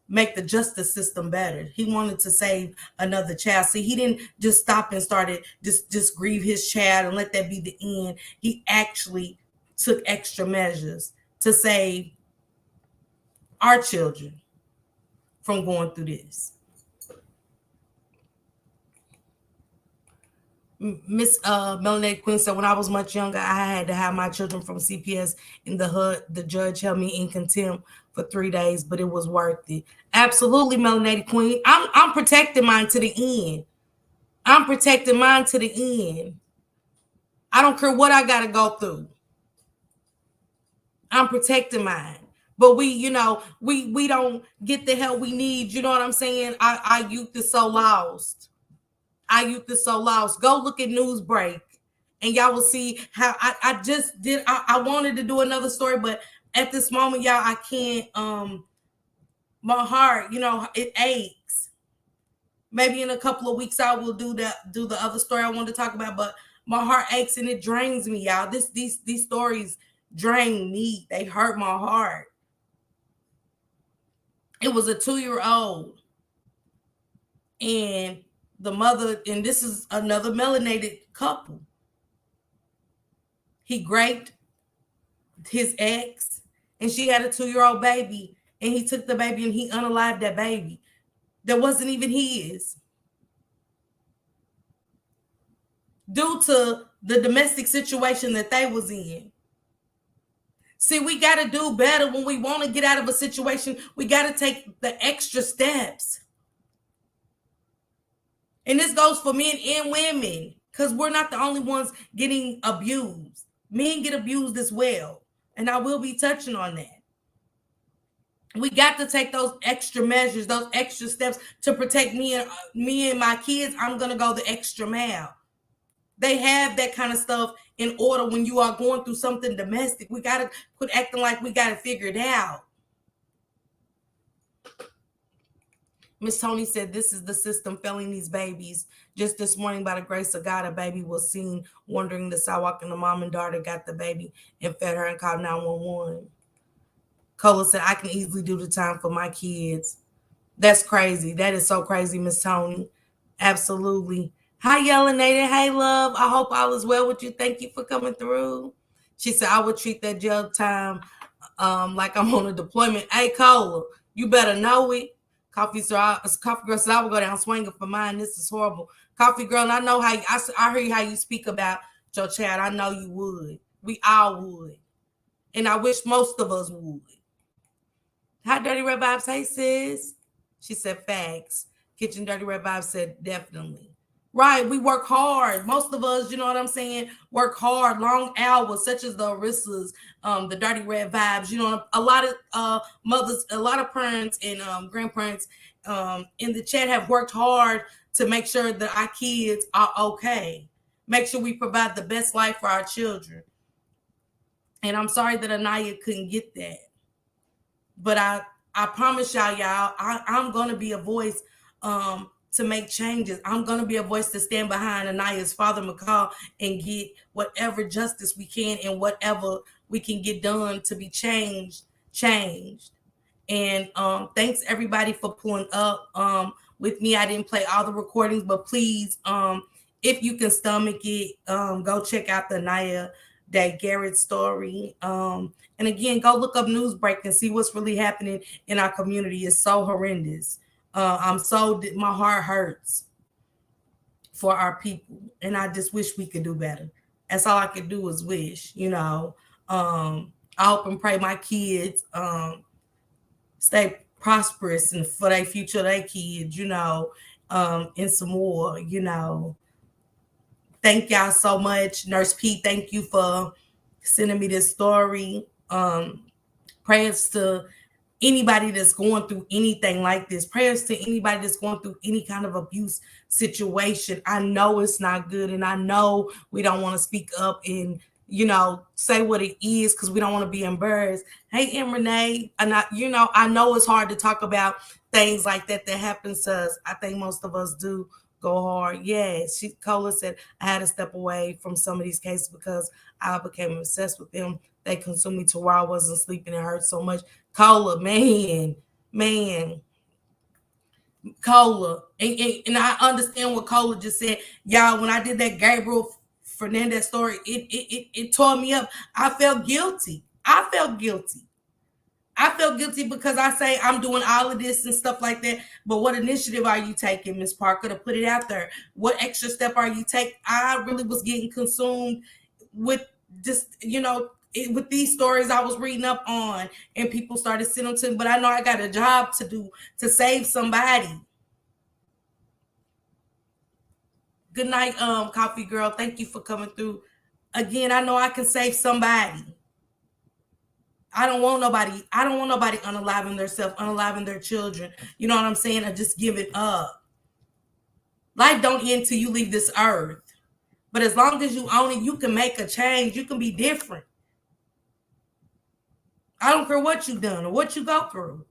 make the justice system better. He wanted to save another child. See, he didn't just stop and started just grieve his child and let that be the end. He actually took extra measures to save our children from going through this. Miss Melanated Queen said, when I was much younger, I had to have my children from CPS in the hood. The judge held me in contempt for 3 days, but it was worth it. Absolutely, Melanated Queen. I'm protecting mine to the end. I'm protecting mine to the end. I don't care what I got to go through. I'm protecting mine. But we don't get the help we need. You know what I'm saying? Our youth is so lost. Our youth is so lost. Go look at Newsbreak and y'all will see how I just did. I wanted to do another story, but at this moment, y'all, I can't. My heart, it aches. Maybe in a couple of weeks I will do the other story I wanted to talk about, but my heart aches and it drains me, y'all. These stories drain me. They hurt my heart. It was a 2-year-old, and the mother, and this is another melanated couple. He raped his ex, and she had a 2-year-old baby, and he took the baby and he unalived that baby. That wasn't even his. Due to the domestic situation that they was in. See, we got to do better when we want to get out of a situation. We got to take the extra steps. And this goes for men and women, because we're not the only ones getting abused. Men get abused as well. And I will be touching on that. We got to take those extra measures, those extra steps to protect me and my kids. I'm going to go the extra mile. They have that kind of stuff in order when you are going through something domestic. We got to quit acting like we got to figure it out. Miss Tony said, this is the system failing these babies. Just this morning, by the grace of God, a baby was seen wandering the sidewalk, and the mom and daughter got the baby and fed her and called 911. Cola said, I can easily do the time for my kids. That's crazy. That is so crazy, Miss Tony. Absolutely. Hi, Yellinated. Hey, love. I hope all is well with you. Thank you for coming through. She said, I would treat that jail time like I'm on a deployment. Hey, Cola, you better know it. Coffee Girl said, I would go down swinging for mine. This is horrible. Coffee Girl, and I know how I heard how you speak about your child. I know you would. We all would. And I wish most of us would. Hi, Dirty Red Vibes. Hey, sis. She said, facts. Kitchen Dirty Red Vibes said, definitely. Right, we work hard. Most of us, you know what I'm saying, work hard, long hours, such as the Arissas, the Dirty Red Vibes. You know, a lot of mothers, a lot of parents and grandparents in the chat have worked hard to make sure that our kids are okay. Make sure we provide the best life for our children. And I'm sorry that Aniyah couldn't get that. But I promise y'all, I'm gonna be a voice to make changes. I'm gonna be a voice to stand behind Aniyah's father, McCall, and get whatever justice we can and whatever we can get done to be changed. And thanks everybody for pulling up with me. I didn't play all the recordings, but please, if you can stomach it, go check out the AniyacDay-Garrett story. And again, go look up Newsbreak and see what's really happening in our community. It's so horrendous. My heart hurts for our people, and I just wish we could do better. That's all I could do is wish, I hope and pray my kids stay prosperous and for their future, their kids, and some more, Thank y'all so much. Nurse P, thank you for sending me this story. Prayers to anybody that's going through anything like this. Prayers to anybody that's going through any kind of abuse situation. I know it's not good, and I know we don't want to speak up and say what it is because we don't want to be embarrassed. Hey, and Renee, and I know it's hard to talk about things like that happens to us. I think most of us do go hard. Yes, Cola said I had to step away from some of these cases because I became obsessed with them. They consumed me to where I wasn't sleeping. It hurt so much. Cola, man, Cola, and I understand what Cola just said, y'all. When I did that Gabriel Fernandez story, it tore me up. I felt guilty. I felt guilty because I say I'm doing all of this and stuff like that. But what initiative are you taking, Miss Parker, to put it out there? What extra step are you taking? I really was getting consumed with just, with these stories I was reading up on, and people started sending them to me. But I know I got a job to do to save somebody. Good night, Coffee Girl. Thank you for coming through. Again, I know I can save somebody. I don't want nobody unaliving themselves, unaliving their children. You know what I'm saying? Or just give it up. Life don't end till you leave this earth. But as long as you own it, you can make a change. You can be different. I don't care what you've done or what you go through.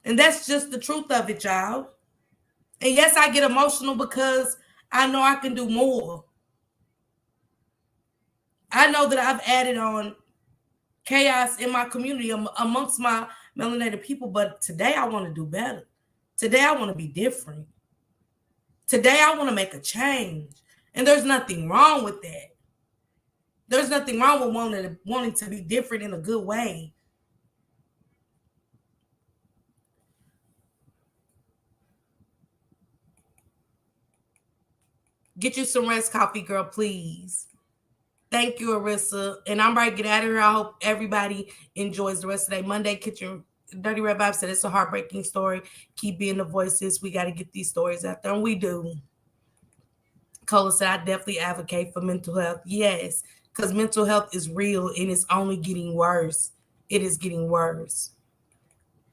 And that's just the truth of it, y'all. And yes, I get emotional because I know I can do more. I know that I've added on chaos in my community amongst my melanated people, but today I want to do better. Today I want to be different. Today I want to make a change. And there's nothing wrong with that. There's nothing wrong with wanting to be different in a good way. Get you some rest, Coffee Girl, please. Thank you, Arissa. And I'm ready to get out of here. I hope everybody enjoys the rest of the day. Monday Kitchen Dirty Red Vibe said it's a heartbreaking story. Keep being the voices. We got to get these stories out there, and we do. Cola said, I definitely advocate for mental health. Yes, because mental health is real, and it's only getting worse. It is getting worse.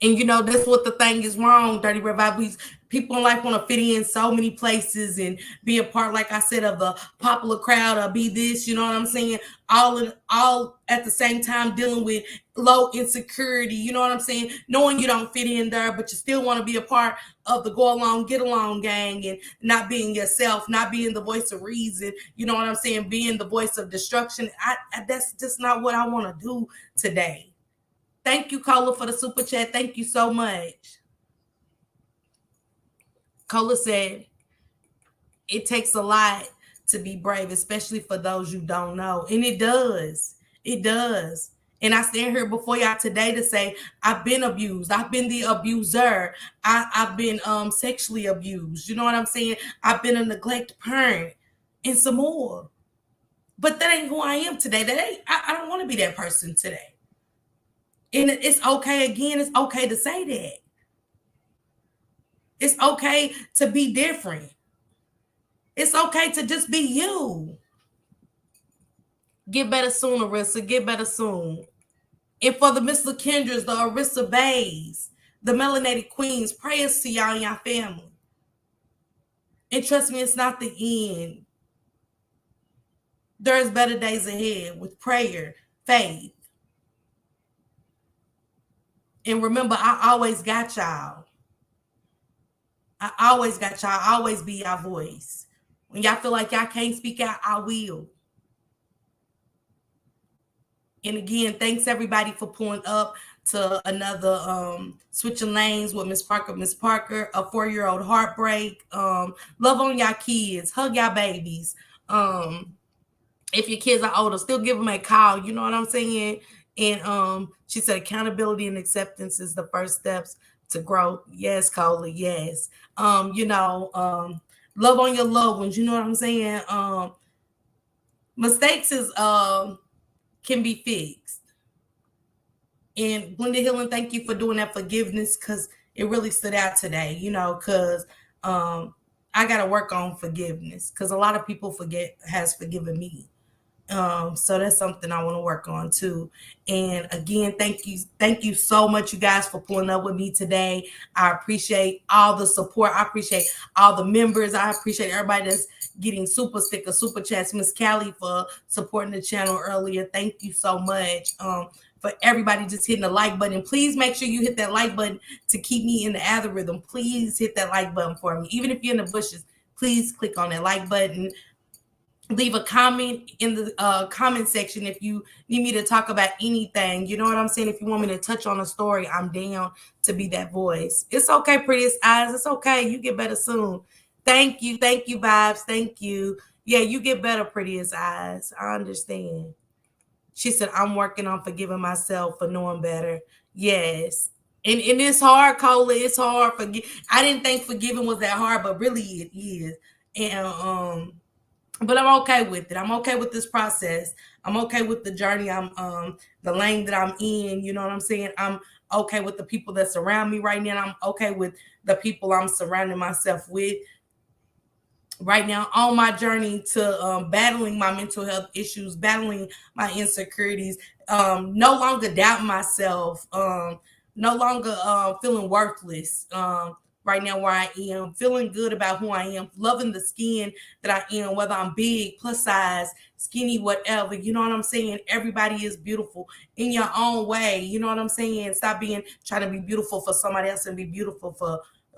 And that's what the thing is wrong, Dirty Red Vibe. People in life want to fit in so many places and be a part, like I said, of the popular crowd or be this, you know what I'm saying? All at the same time dealing with low insecurity, you know what I'm saying? Knowing you don't fit in there, but you still want to be a part of the go along, get along gang, and not being yourself, not being the voice of reason, you know what I'm saying? Being the voice of destruction. That's just not what I want to do today. Thank you, Cola, for the super chat. Thank you so much. Cola said, it takes a lot to be brave, especially for those you don't know. And it does. It does. And I stand here before y'all today to say, I've been abused. I've been the abuser. I've been sexually abused. You know what I'm saying? I've been a neglected parent and some more. But that ain't who I am today. I don't want to be that person today. And it's okay, again, it's okay to say that. It's okay to be different. It's okay to just be you. Get better soon, Arissa. Get better soon. And for the Miss LaKendras, the Arissa Bays, the melanated queens, prayers to y'all and y'all family. And trust me, it's not the end. There's better days ahead with prayer, faith. And remember, I always got y'all. I always got y'all. I always be your voice. When y'all feel like y'all can't speak out, I will. And again, thanks everybody for pulling up to another Switching Lanes with Miss Parker. Miss Parker, a 4-year-old heartbreak. Love on y'all kids. Hug y'all babies. If your kids are older, still give them a call. You know what I'm saying? And she said accountability and acceptance is the first steps to growth. Yes, Coley, yes. Love on your loved ones. You know what I'm saying? Mistakes is can be fixed. And Glenda Hillen, thank you for doing that forgiveness, because it really stood out today, because I got to work on forgiveness, because a lot of people has forgiven me. So that's something I want to work on too. And again, thank you so much, you guys, for pulling up with me today. I appreciate all the support. I appreciate all the members. I appreciate everybody that's getting super stickers, super chats. Miss Callie for supporting the channel earlier. Thank you so much. For everybody just hitting the like button. Please make sure you hit that like button to keep me in the algorithm. Please hit that like button for me. Even if you're in the bushes, please click on that like button. Leave a comment in the comment section if you need me to talk about anything. You know what I'm saying? If you want me to touch on a story, I'm down to be that voice. It's okay, prettiest eyes. It's okay. You get better soon. Thank you, Vibes. Thank you. Yeah, you get better, prettiest eyes. I understand. She said, I'm working on forgiving myself for knowing better. Yes. And it's hard, Cola. It's hard. I didn't think forgiving was that hard, but really it is. And but I'm okay with it. I'm okay with this process. I'm okay with the journey. I'm the lane that I'm in. You know what I'm saying? I'm okay with the people that surround me right now. I'm okay with the people I'm surrounding myself with right now on my journey to battling my mental health issues, battling my insecurities, no longer doubting myself, no longer feeling worthless. Right now where I am, feeling good about who I am, loving the skin that I am, whether I'm big, plus size, skinny, whatever. You know what I'm saying? Everybody is beautiful in your own way. You know what I'm saying? Stop trying to be beautiful for somebody else and be beautiful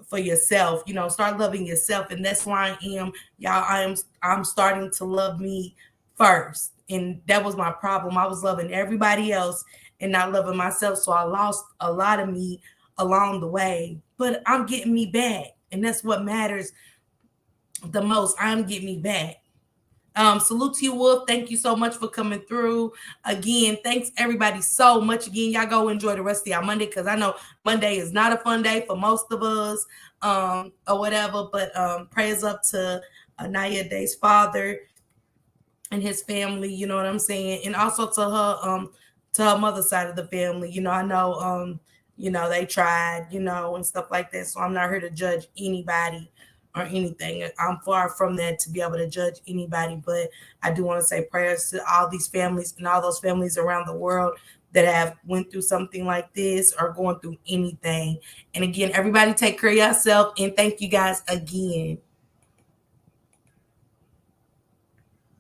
for yourself. Start loving yourself. And that's where I am, y'all. I'm starting to love me first. And that was my problem. I was loving everybody else and not loving myself. So I lost a lot of me along the way, but I'm getting me back. And that's what matters the most. I'm getting me back. Salute to you, Wolf. Thank you so much for coming through. Again, thanks everybody so much. Again, y'all go enjoy the rest of y'all Monday, because I know Monday is not a fun day for most of us, or whatever. But prayers up to AniyacDay's father and his family. You know what I'm saying, and also to her mother's side of the family. I know they tried, and stuff like that. So I'm not here to judge anybody or anything. I'm far from that to be able to judge anybody, but I do want to say prayers to all these families and all those families around the world that have went through something like this or going through anything. And again, everybody take care of yourself, and thank you guys again.